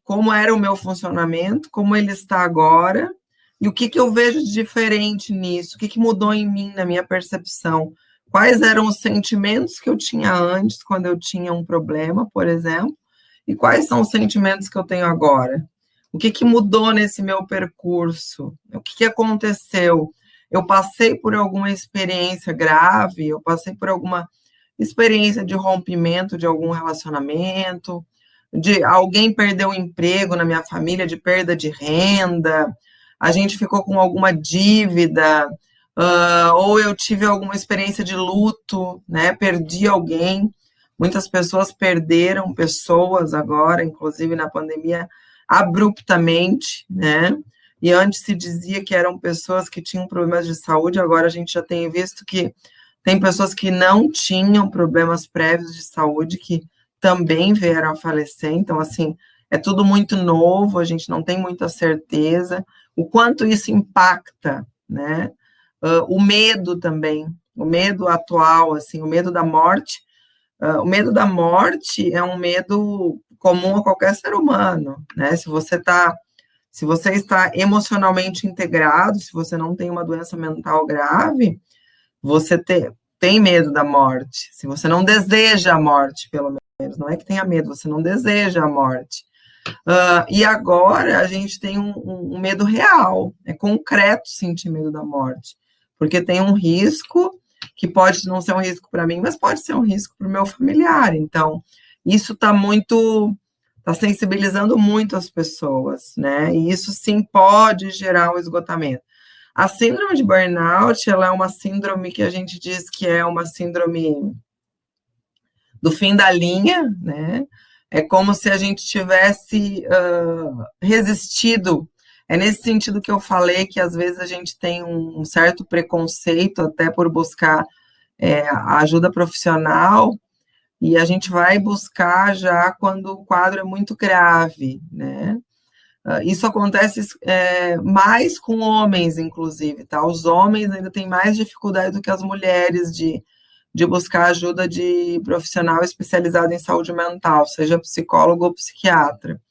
Como era o meu funcionamento, como ele está agora, e o que eu vejo de diferente nisso, o que mudou em mim, na minha percepção. Quais eram os sentimentos que eu tinha antes, quando eu tinha um problema, por exemplo, e quais são os sentimentos que eu tenho agora? O que mudou nesse meu percurso? O que aconteceu? Eu passei por alguma experiência grave? Eu passei por alguma experiência de rompimento de algum relacionamento? De alguém perdeu o emprego na minha família, de perda de renda? A gente ficou com alguma dívida? Ou eu tive alguma experiência de luto, né? Perdi alguém. Muitas pessoas perderam pessoas agora, inclusive na pandemia, abruptamente, né? E antes se dizia que eram pessoas que tinham problemas de saúde, agora a gente já tem visto que tem pessoas que não tinham problemas prévios de saúde, que também vieram a falecer. Então, assim, é tudo muito novo, a gente não tem muita certeza. O quanto isso impacta, né? O medo também, o medo atual, assim, o medo da morte. O medo da morte é um medo comum a qualquer ser humano, né? Se você está emocionalmente integrado, se você não tem uma doença mental grave, você tem medo da morte. Se você não deseja a morte, pelo menos, não é que tenha medo, você não deseja a morte. E agora a gente tem um medo real, é concreto sentir medo da morte, porque tem um risco que pode não ser um risco para mim, mas pode ser um risco para o meu familiar. Então, isso está sensibilizando muito as pessoas, né? E isso sim pode gerar um esgotamento. A síndrome de burnout, ela é uma síndrome que a gente diz que é uma síndrome do fim da linha, né? É como se a gente tivesse resistido. É nesse sentido que eu falei que às vezes a gente tem um certo preconceito até por buscar a ajuda profissional, e a gente vai buscar já quando o quadro é muito grave, né? Isso acontece mais com homens, inclusive, tá? Os homens ainda têm mais dificuldade do que as mulheres de buscar ajuda de profissional especializado em saúde mental, seja psicólogo ou psiquiatra.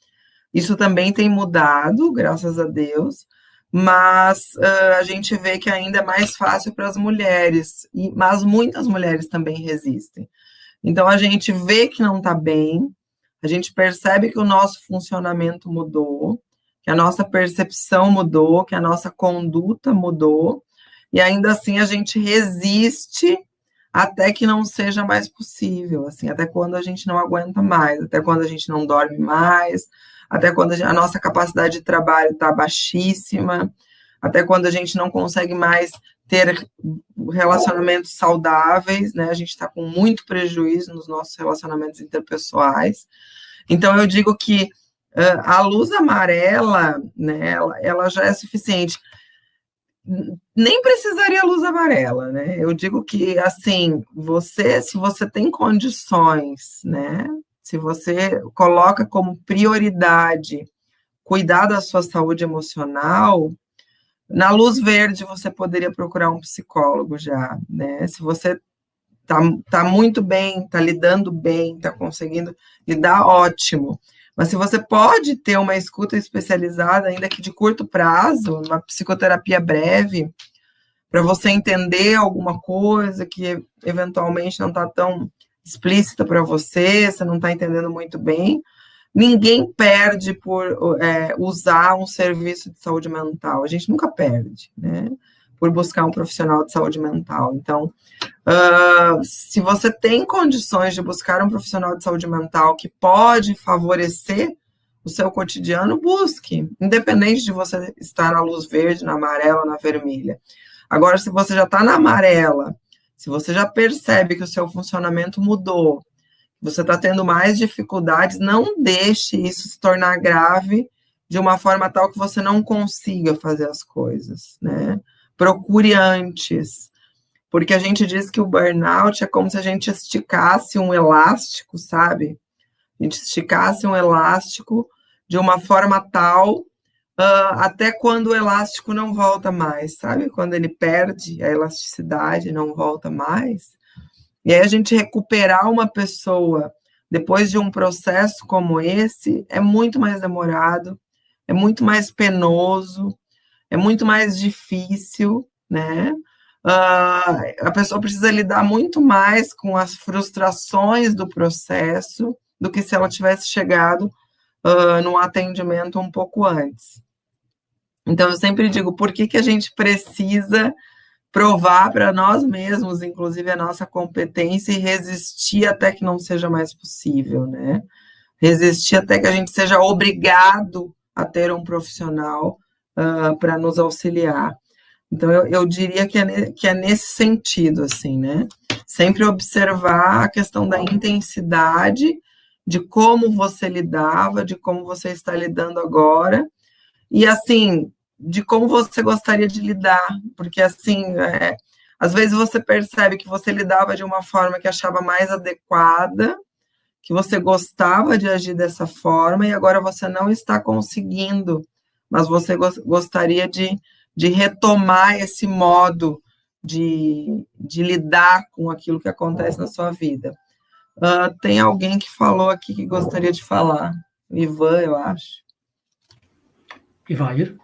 Isso também tem mudado, graças a Deus, mas a gente vê que ainda é mais fácil para as mulheres, mas muitas mulheres também resistem. Então, a gente vê que não está bem, a gente percebe que o nosso funcionamento mudou, que a nossa percepção mudou, que a nossa conduta mudou, e ainda assim a gente resiste até que não seja mais possível, assim, até quando a gente não aguenta mais, até quando a gente não dorme mais, até quando a nossa capacidade de trabalho está baixíssima, até quando a gente não consegue mais ter relacionamentos saudáveis, né? A gente está com muito prejuízo nos nossos relacionamentos interpessoais. Então, eu digo que a luz amarela, né, ela já é suficiente. Nem precisaria luz amarela, né? Eu digo que, assim, se você tem condições, né? Se você coloca como prioridade cuidar da sua saúde emocional, na luz verde você poderia procurar um psicólogo já, né? Se você tá muito bem, tá lidando bem, tá conseguindo lidar, ótimo. Mas se você pode ter uma escuta especializada, ainda que de curto prazo, uma psicoterapia breve, para você entender alguma coisa que eventualmente não está tão explícita para você não está entendendo muito bem, ninguém perde por usar um serviço de saúde mental. A gente nunca perde, né? Por buscar um profissional de saúde mental. Então, se você tem condições de buscar um profissional de saúde mental que pode favorecer o seu cotidiano, busque, independente de você estar na luz verde, na amarela, na vermelha. Agora, se você já está na amarela, se você já percebe que o seu funcionamento mudou, você está tendo mais dificuldades, não deixe isso se tornar grave de uma forma tal que você não consiga fazer as coisas, né? Procure antes, porque a gente diz que o burnout é como se a gente esticasse um elástico, sabe? A gente esticasse um elástico de uma forma tal, até quando o elástico não volta mais, sabe? Quando ele perde a elasticidade, não volta mais. E aí a gente recuperar uma pessoa depois de um processo como esse é muito mais demorado, é muito mais penoso, é muito mais difícil, né? A pessoa precisa lidar muito mais com as frustrações do processo do que se ela tivesse chegado num atendimento um pouco antes. Então, eu sempre digo, por que a gente precisa provar para nós mesmos, inclusive, a nossa competência e resistir até que não seja mais possível, né? Resistir até que a gente seja obrigado a ter um profissional para nos auxiliar. Então, eu diria que é nesse sentido, assim, né? Sempre observar a questão da intensidade, de como você lidava, de como você está lidando agora, e, assim, de como você gostaria de lidar, porque, assim, às vezes você percebe que você lidava de uma forma que achava mais adequada, que você gostava de agir dessa forma, e agora você não está conseguindo, mas você gostaria de retomar esse modo de lidar com aquilo que acontece na sua vida. Tem alguém que falou aqui que gostaria de falar. O Ivan, eu acho. Ivair.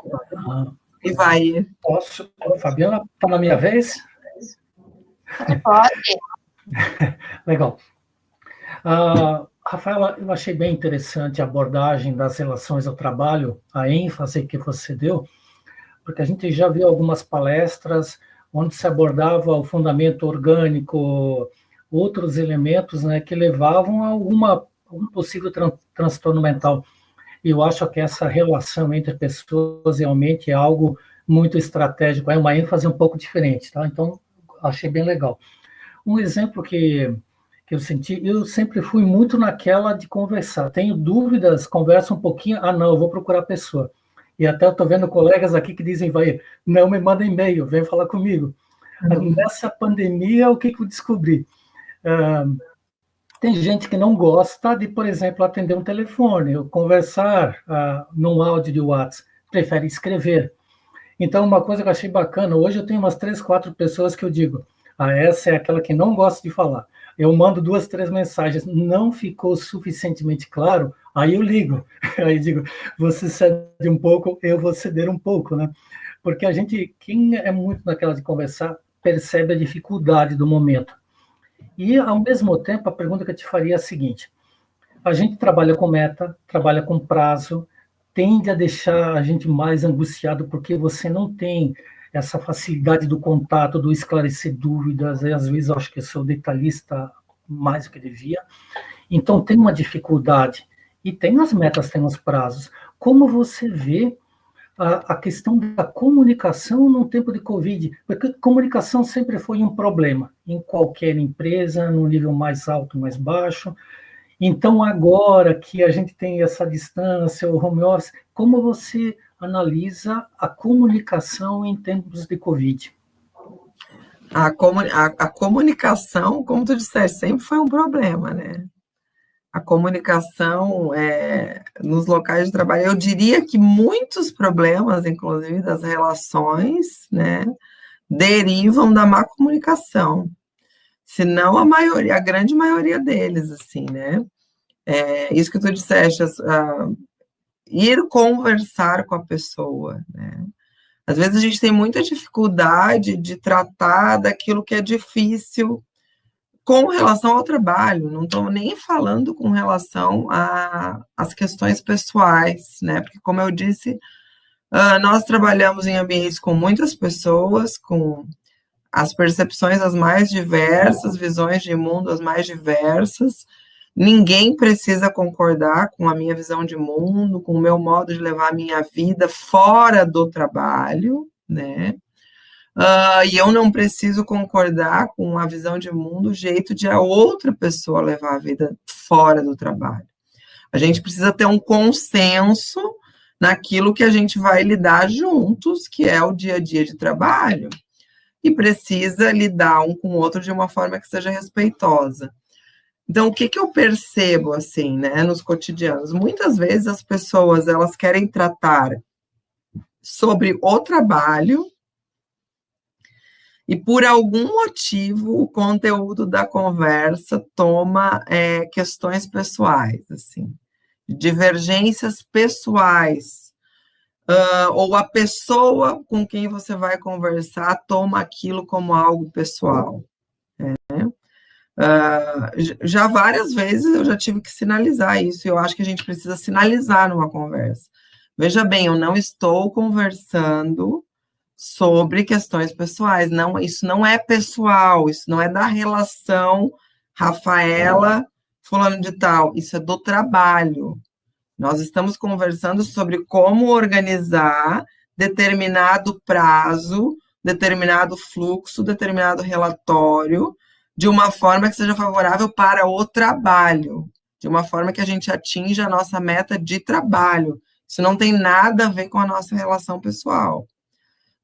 Ivair. Posso? Fabiana, está na minha vez? Pode. Legal. Rafaela, eu achei bem interessante a abordagem das relações ao trabalho, a ênfase que você deu, porque a gente já viu algumas palestras onde se abordava o fundamento orgânico, outros elementos, né, que levavam a algum possível transtorno mental. E eu acho que essa relação entre pessoas realmente é algo muito estratégico, é uma ênfase um pouco diferente, tá? Então, achei bem legal. Um exemplo que eu senti, eu sempre fui muito naquela de conversar. Tenho dúvidas, conversa um pouquinho, não, eu vou procurar a pessoa. E até eu estou vendo colegas aqui que dizem, não me manda e-mail, vem falar comigo. Nessa pandemia, o que eu descobri? Tem gente que não gosta de, por exemplo, atender um telefone, ou conversar num áudio de WhatsApp, prefere escrever. Então, uma coisa que eu achei bacana, hoje eu tenho umas 3, 4 pessoas que eu digo, essa é aquela que não gosta de falar. Eu mando 2, 3 mensagens, não ficou suficientemente claro, aí eu ligo. Aí digo, você cede um pouco, eu vou ceder um pouco, né? Porque quem é muito naquela de conversar, percebe a dificuldade do momento. E, ao mesmo tempo, a pergunta que eu te faria é a seguinte, a gente trabalha com meta, trabalha com prazo, tende a deixar a gente mais angustiado porque você não tem essa facilidade do contato, do esclarecer dúvidas, e às vezes eu acho que eu sou detalhista mais do que devia, então tem uma dificuldade, e tem as metas, tem os prazos. Como você vê a questão da comunicação no tempo de Covid? Porque comunicação sempre foi um problema, em qualquer empresa, no nível mais alto, mais baixo. Então, agora que a gente tem essa distância, o home office, como você analisa a comunicação em tempos de Covid? A comunicação, como tu disseste, sempre foi um problema, né? A comunicação nos locais de trabalho, eu diria que muitos problemas, inclusive das relações, né, derivam da má comunicação, se não a grande maioria deles, assim, né? Isso que tu disseste, ir conversar com a pessoa, né? Às vezes a gente tem muita dificuldade de tratar daquilo que é difícil com relação ao trabalho, não estou nem falando com relação às questões pessoais, né? Porque, como eu disse, nós trabalhamos em ambientes com muitas pessoas, com as percepções as mais diversas, visões de mundo as mais diversas, ninguém precisa concordar com a minha visão de mundo, com o meu modo de levar a minha vida fora do trabalho, né? E eu não preciso concordar com a visão de mundo, o jeito de a outra pessoa levar a vida fora do trabalho. A gente precisa ter um consenso naquilo que a gente vai lidar juntos, que é o dia a dia de trabalho, e precisa lidar um com o outro de uma forma que seja respeitosa. Então, o que eu percebo, assim, né, nos cotidianos? Muitas vezes as pessoas, elas querem tratar sobre o trabalho e, por algum motivo, o conteúdo da conversa toma questões pessoais, assim, divergências pessoais, ou a pessoa com quem você vai conversar toma aquilo como algo pessoal, né? Já várias vezes eu já tive que sinalizar isso, e eu acho que a gente precisa sinalizar numa conversa. Veja bem, eu não estou conversando sobre questões pessoais, não, isso não é pessoal, isso não é da relação Rafaela, fulano de tal, isso é do trabalho. Nós estamos conversando sobre como organizar determinado prazo, determinado fluxo, determinado relatório, de uma forma que seja favorável para o trabalho, de uma forma que a gente atinja a nossa meta de trabalho. Isso não tem nada a ver com a nossa relação pessoal.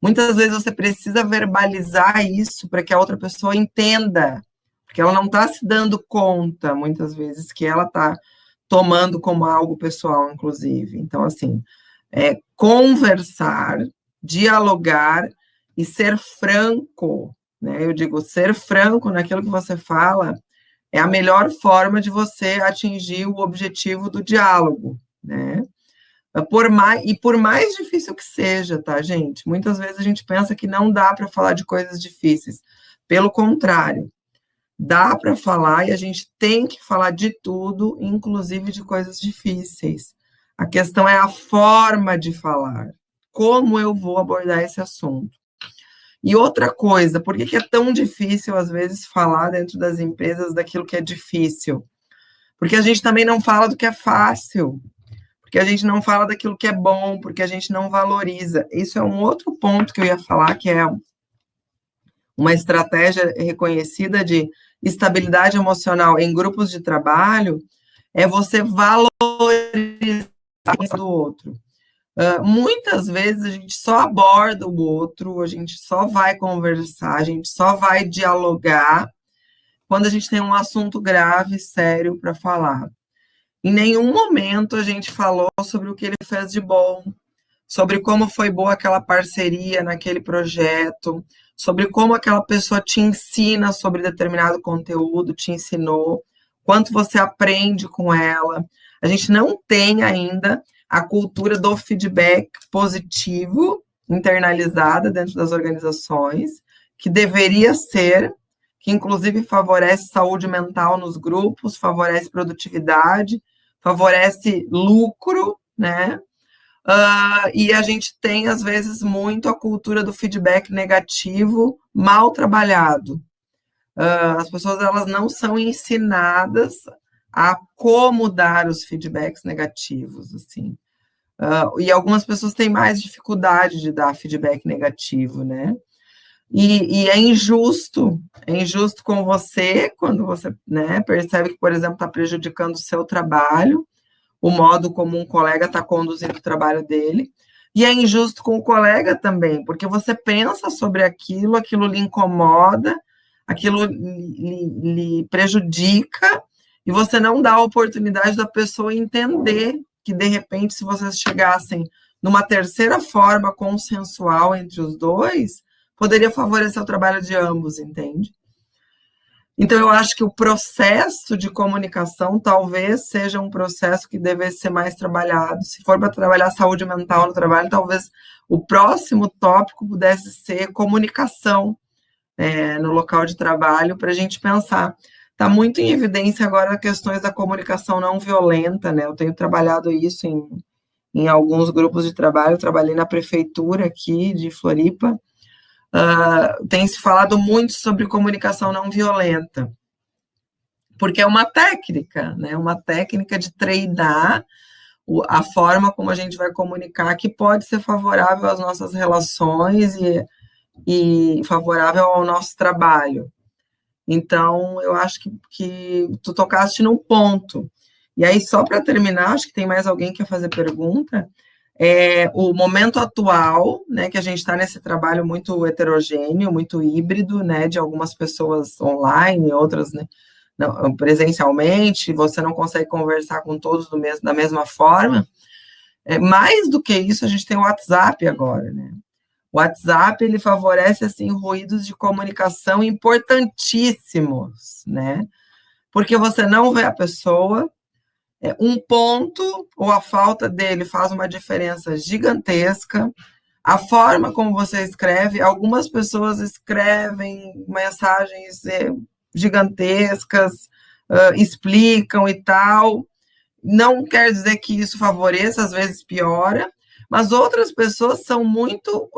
Muitas vezes você precisa verbalizar isso para que a outra pessoa entenda, porque ela não está se dando conta, muitas vezes, que ela está tomando como algo pessoal, inclusive. Então, assim, conversar, dialogar e ser franco, né? Eu digo, ser franco naquilo que você fala é a melhor forma de você atingir o objetivo do diálogo, né? Por mais difícil que seja, tá, gente? Muitas vezes a gente pensa que não dá para falar de coisas difíceis. Pelo contrário, dá para falar e a gente tem que falar de tudo, inclusive de coisas difíceis. A questão é a forma de falar. Como eu vou abordar esse assunto? E outra coisa, por que é tão difícil, às vezes, falar dentro das empresas daquilo que é difícil? Porque a gente também não fala do que é fácil, porque a gente não fala daquilo que é bom, porque a gente não valoriza. Isso é um outro ponto que eu ia falar, que é uma estratégia reconhecida de estabilidade emocional em grupos de trabalho, é você valorizar o do outro. Muitas vezes a gente só aborda o outro, a gente só vai conversar, a gente só vai dialogar quando a gente tem um assunto grave, sério para falar. Em nenhum momento a gente falou sobre o que ele fez de bom, sobre como foi boa aquela parceria naquele projeto, sobre como aquela pessoa te ensina sobre determinado conteúdo, te ensinou, quanto você aprende com ela. A gente não tem ainda a cultura do feedback positivo internalizada dentro das organizações, que deveria ser, que inclusive favorece saúde mental nos grupos, favorece produtividade, favorece lucro, né? E a gente tem, às vezes, muito a cultura do feedback negativo mal trabalhado. As pessoas, elas não são ensinadas a como dar os feedbacks negativos, assim. E algumas pessoas têm mais dificuldade de dar feedback negativo, né? E é injusto com você, quando você, né, percebe que, por exemplo, está prejudicando o seu trabalho, o modo como um colega está conduzindo o trabalho dele, e é injusto com o colega também, porque você pensa sobre aquilo lhe incomoda, aquilo lhe prejudica, e você não dá a oportunidade da pessoa entender que, de repente, se vocês chegassem numa terceira forma consensual entre os dois, poderia favorecer o trabalho de ambos, entende? Então, eu acho que o processo de comunicação talvez seja um processo que devesse ser mais trabalhado. Se for para trabalhar saúde mental no trabalho, talvez o próximo tópico pudesse ser comunicação no local de trabalho, para a gente pensar. Está muito em evidência agora questões da comunicação não violenta, né? Eu tenho trabalhado isso em alguns grupos de trabalho, eu trabalhei na prefeitura aqui de Floripa. Tem se falado muito sobre comunicação não violenta, porque é uma técnica, né? Uma técnica de treinar a forma como a gente vai comunicar, que pode ser favorável às nossas relações e favorável ao nosso trabalho. Então, eu acho que tu tocaste num ponto. E aí, só para terminar, acho que tem mais alguém que quer fazer pergunta. O momento atual, né, que a gente está nesse trabalho muito heterogêneo, muito híbrido, né, de algumas pessoas online, outras, né, não, presencialmente, você não consegue conversar com todos da mesma forma. Mais do que isso, a gente tem o WhatsApp agora, né? O WhatsApp, ele favorece, assim, ruídos de comunicação importantíssimos, né? Porque você não vê a pessoa, um ponto ou a falta dele faz uma diferença gigantesca. A forma como você escreve, algumas pessoas escrevem mensagens gigantescas, explicam e tal. Não quer dizer que isso favoreça, às vezes piora, mas outras pessoas são muito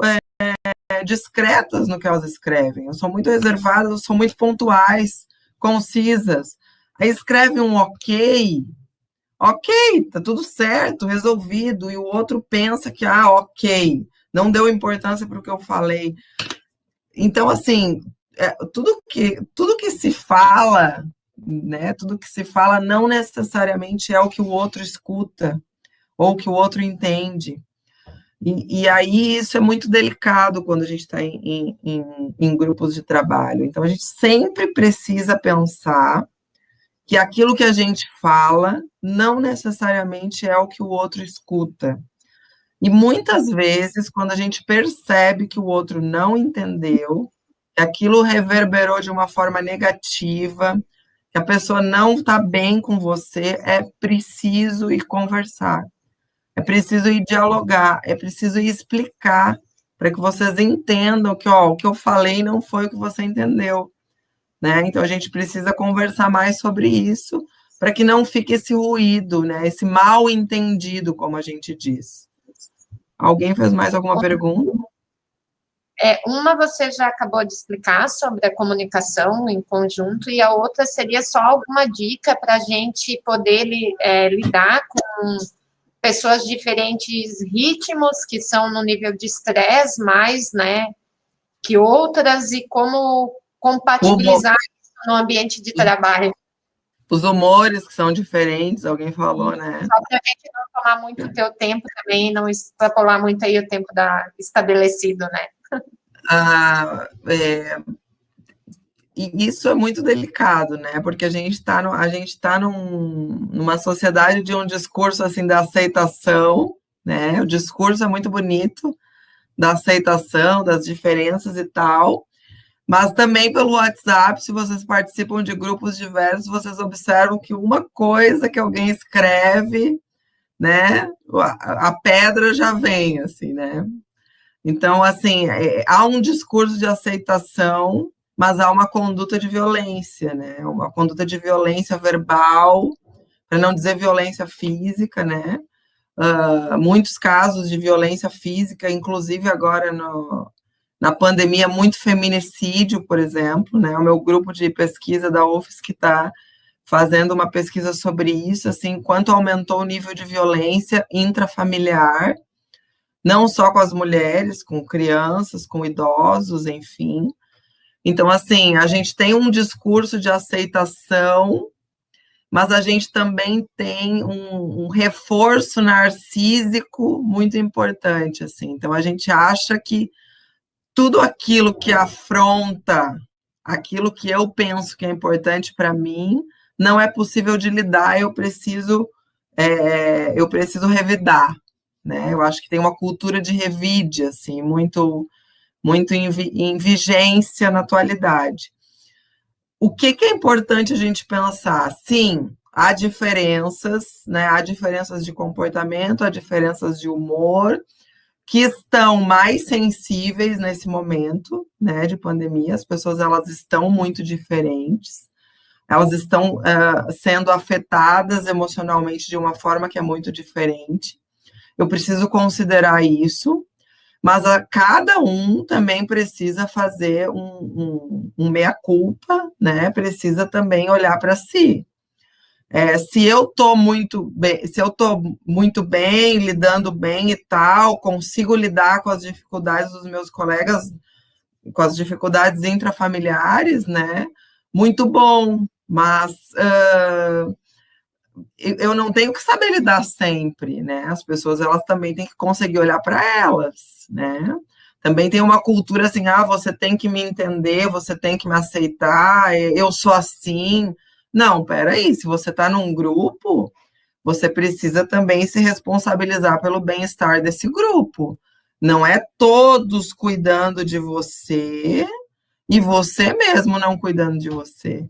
discretas no que elas escrevem, são muito reservadas, são muito pontuais, concisas. Aí escreve um ok, tá tudo certo, resolvido, e o outro pensa que, ok, não deu importância para o que eu falei. Então, assim, tudo que se fala, né, tudo que se fala não necessariamente é o que o outro escuta, ou o que o outro entende. E aí isso é muito delicado quando a gente está em grupos de trabalho. Então, a gente sempre precisa pensar que aquilo que a gente fala não necessariamente é o que o outro escuta. E muitas vezes, quando a gente percebe que o outro não entendeu, que aquilo reverberou de uma forma negativa, que a pessoa não está bem com você, é preciso ir conversar, é preciso ir dialogar, é preciso ir explicar para que vocês entendam que o que eu falei não foi o que você entendeu, né? Então, a gente precisa conversar mais sobre isso, para que não fique esse ruído, né? Esse mal entendido, como a gente diz. Alguém fez mais alguma pergunta? Uma você já acabou de explicar sobre a comunicação em conjunto, e a outra seria só alguma dica para a gente poder lidar com pessoas de diferentes ritmos, que são no nível de estresse mais, né, que outras, e como compatibilizar isso no ambiente de trabalho. Os humores que são diferentes, alguém falou, né? Só para a gente não tomar muito o teu tempo também, não extrapolar muito aí o tempo estabelecido, né? E isso é muito delicado, né? Porque a gente está numa sociedade de um discurso assim da aceitação, né? O discurso é muito bonito da aceitação, das diferenças e tal, mas também pelo WhatsApp, se vocês participam de grupos diversos, vocês observam que uma coisa que alguém escreve, né? A pedra já vem, assim, né? Então, assim, há um discurso de aceitação, mas há uma conduta de violência, né? Uma conduta de violência verbal, para não dizer violência física, né? Muitos casos de violência física, inclusive agora na pandemia, muito feminicídio, por exemplo, né? O meu grupo de pesquisa da UFSC está fazendo uma pesquisa sobre isso, assim, quanto aumentou o nível de violência intrafamiliar, não só com as mulheres, com crianças, com idosos, enfim. Então, assim, a gente tem um discurso de aceitação, mas a gente também tem um reforço narcísico muito importante, assim. Então, a gente acha que tudo aquilo que afronta aquilo que eu penso que é importante para mim, não é possível de lidar, eu preciso revidar, né? Eu acho que tem uma cultura de revide, assim, muito em vigência na atualidade. O que é importante a gente pensar? Sim, há diferenças, né? Há diferenças de comportamento, há diferenças de humor, que estão mais sensíveis nesse momento, né, de pandemia. As pessoas, elas estão muito diferentes, elas estão sendo afetadas emocionalmente de uma forma que é muito diferente. Eu preciso considerar isso, mas cada um também precisa fazer um meia-culpa, né? Precisa também olhar para si. Se eu estou muito bem, lidando bem e tal, consigo lidar com as dificuldades dos meus colegas, com as dificuldades intrafamiliares, né? Muito bom, mas eu não tenho que saber lidar sempre, né? As pessoas, elas também têm que conseguir olhar para elas, né? Também tem uma cultura assim, você tem que me entender, você tem que me aceitar, eu sou assim. Não, peraí, se você está num grupo, você precisa também se responsabilizar pelo bem-estar desse grupo. Não é todos cuidando de você e você mesmo não cuidando de você.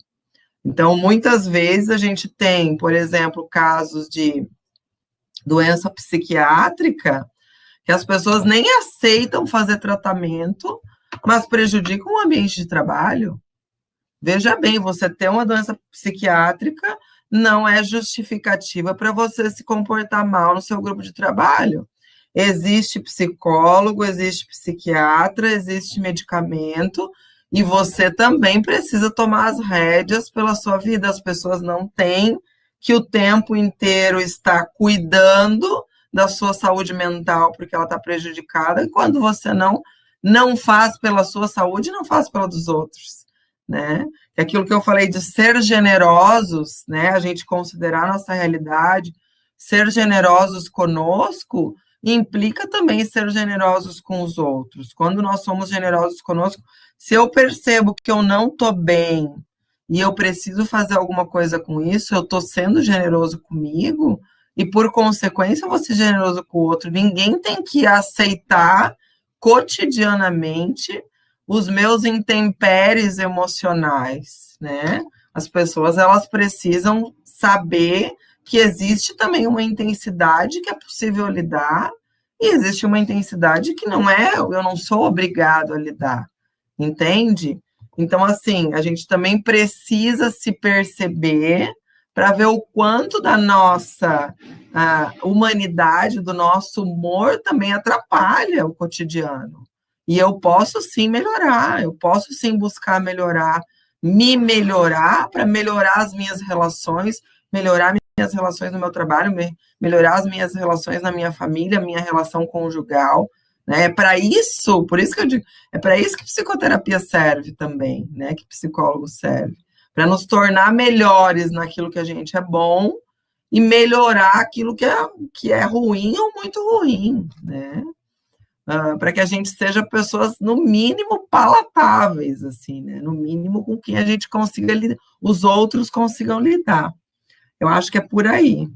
Então, muitas vezes a gente tem, por exemplo, casos de doença psiquiátrica que as pessoas nem aceitam fazer tratamento, mas prejudicam o ambiente de trabalho. Veja bem, você ter uma doença psiquiátrica não é justificativa para você se comportar mal no seu grupo de trabalho. Existe psicólogo, existe psiquiatra, existe medicamento, e você também precisa tomar as rédeas pela sua vida. As pessoas não têm que o tempo inteiro estar cuidando da sua saúde mental porque ela está prejudicada, e quando você não faz pela sua saúde, não faz pela dos outros, né? É aquilo que eu falei de ser generosos, né? A gente considerar a nossa realidade, ser generosos conosco, implica também ser generosos com os outros. Quando nós somos generosos conosco, se eu percebo que eu não estou bem e eu preciso fazer alguma coisa com isso, eu estou sendo generoso comigo e, por consequência, eu vou ser generoso com o outro. Ninguém tem que aceitar cotidianamente os meus intempéries emocionais, né? As pessoas, elas precisam saber que existe também uma intensidade que é possível lidar e existe uma intensidade que eu não sou obrigado a lidar, entende? Então, assim, a gente também precisa se perceber para ver o quanto da nossa humanidade, do nosso humor também atrapalha o cotidiano. E eu posso sim melhorar, eu posso sim buscar melhorar, me melhorar para melhorar as minhas relações, melhorar minhas relações no meu trabalho, melhorar as minhas relações na minha família, minha relação conjugal, né? É para isso, por isso que eu digo, é para isso que psicoterapia serve também, né? Que psicólogo serve, para nos tornar melhores naquilo que a gente é bom e melhorar aquilo que é ruim ou muito ruim, né? Para que a gente seja pessoas, no mínimo, palatáveis, assim, né? No mínimo, com quem a gente consiga, os outros consigam lidar. Eu acho que é por aí.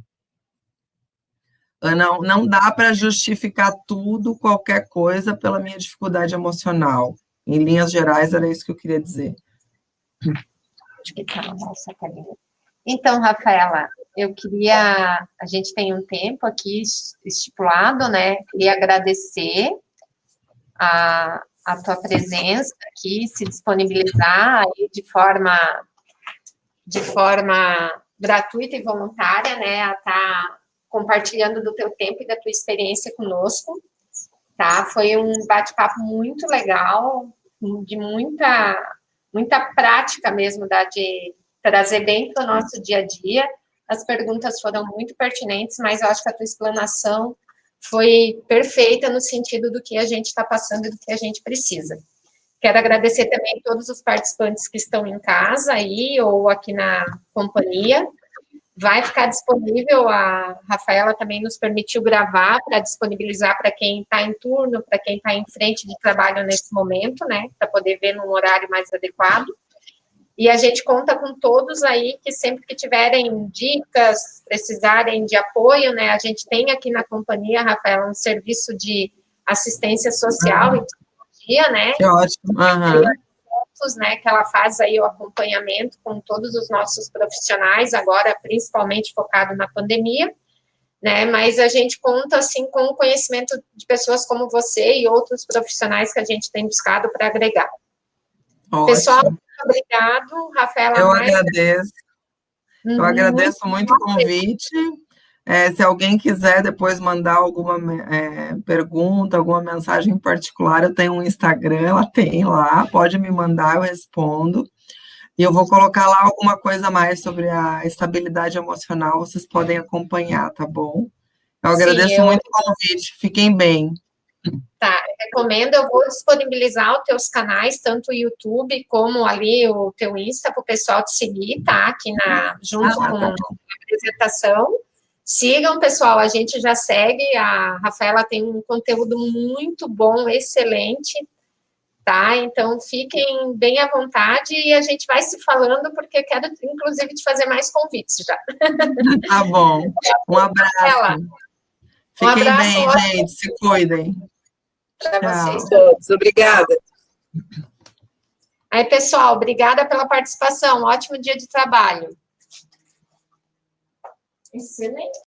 Não dá para justificar tudo, qualquer coisa, pela minha dificuldade emocional. Em linhas gerais, era isso que eu queria dizer. Acho que tá, nossa, carinha. Então, Rafaela, a gente tem um tempo aqui estipulado, né? Queria agradecer a tua presença aqui, se disponibilizar aí de forma gratuita e voluntária, né? A estar compartilhando do teu tempo e da tua experiência conosco, tá? Foi um bate-papo muito legal, de muita prática mesmo, de trazer bem para o nosso dia a dia. As perguntas foram muito pertinentes, mas eu acho que a tua explanação foi perfeita no sentido do que a gente está passando e do que a gente precisa. Quero agradecer também a todos os participantes que estão em casa aí, ou aqui na companhia. Vai ficar disponível, a Rafaela também nos permitiu gravar para disponibilizar para quem está em turno, para quem está em frente de trabalho nesse momento, né, para poder ver num horário mais adequado. E a gente conta com todos aí que sempre que tiverem dicas, precisarem de apoio, né, a gente tem aqui na companhia, Rafaela, um serviço de assistência social e psicologia, né? Que ótimo. Né, que ela faz aí o acompanhamento com todos os nossos profissionais, agora principalmente focado na pandemia, né, mas a gente conta, assim, com o conhecimento de pessoas como você e outros profissionais que a gente tem buscado para agregar. Ótimo. Pessoal, muito obrigado, Rafaela. Eu agradeço. Eu agradeço muito o convite. Se alguém quiser depois mandar alguma pergunta, alguma mensagem em particular, eu tenho um Instagram, ela tem lá, pode me mandar, eu respondo. E eu vou colocar lá alguma coisa mais sobre a estabilidade emocional, vocês podem acompanhar, tá bom? Eu agradeço muito o convite, fiquem bem. Tá, recomendo, eu vou disponibilizar os teus canais, tanto o YouTube como ali o teu Insta, para o pessoal te seguir, tá? Aqui junto com a apresentação. Sigam, pessoal, a gente já segue, a Rafaela tem um conteúdo muito bom, excelente, tá? Então, fiquem bem à vontade e a gente vai se falando, porque quero, inclusive, te fazer mais convites já. Tá bom, um abraço. Fiquem bem, gente, se cuidem. Para vocês todos, obrigada. Aí, pessoal, obrigada pela participação, ótimo dia de trabalho. Excelente.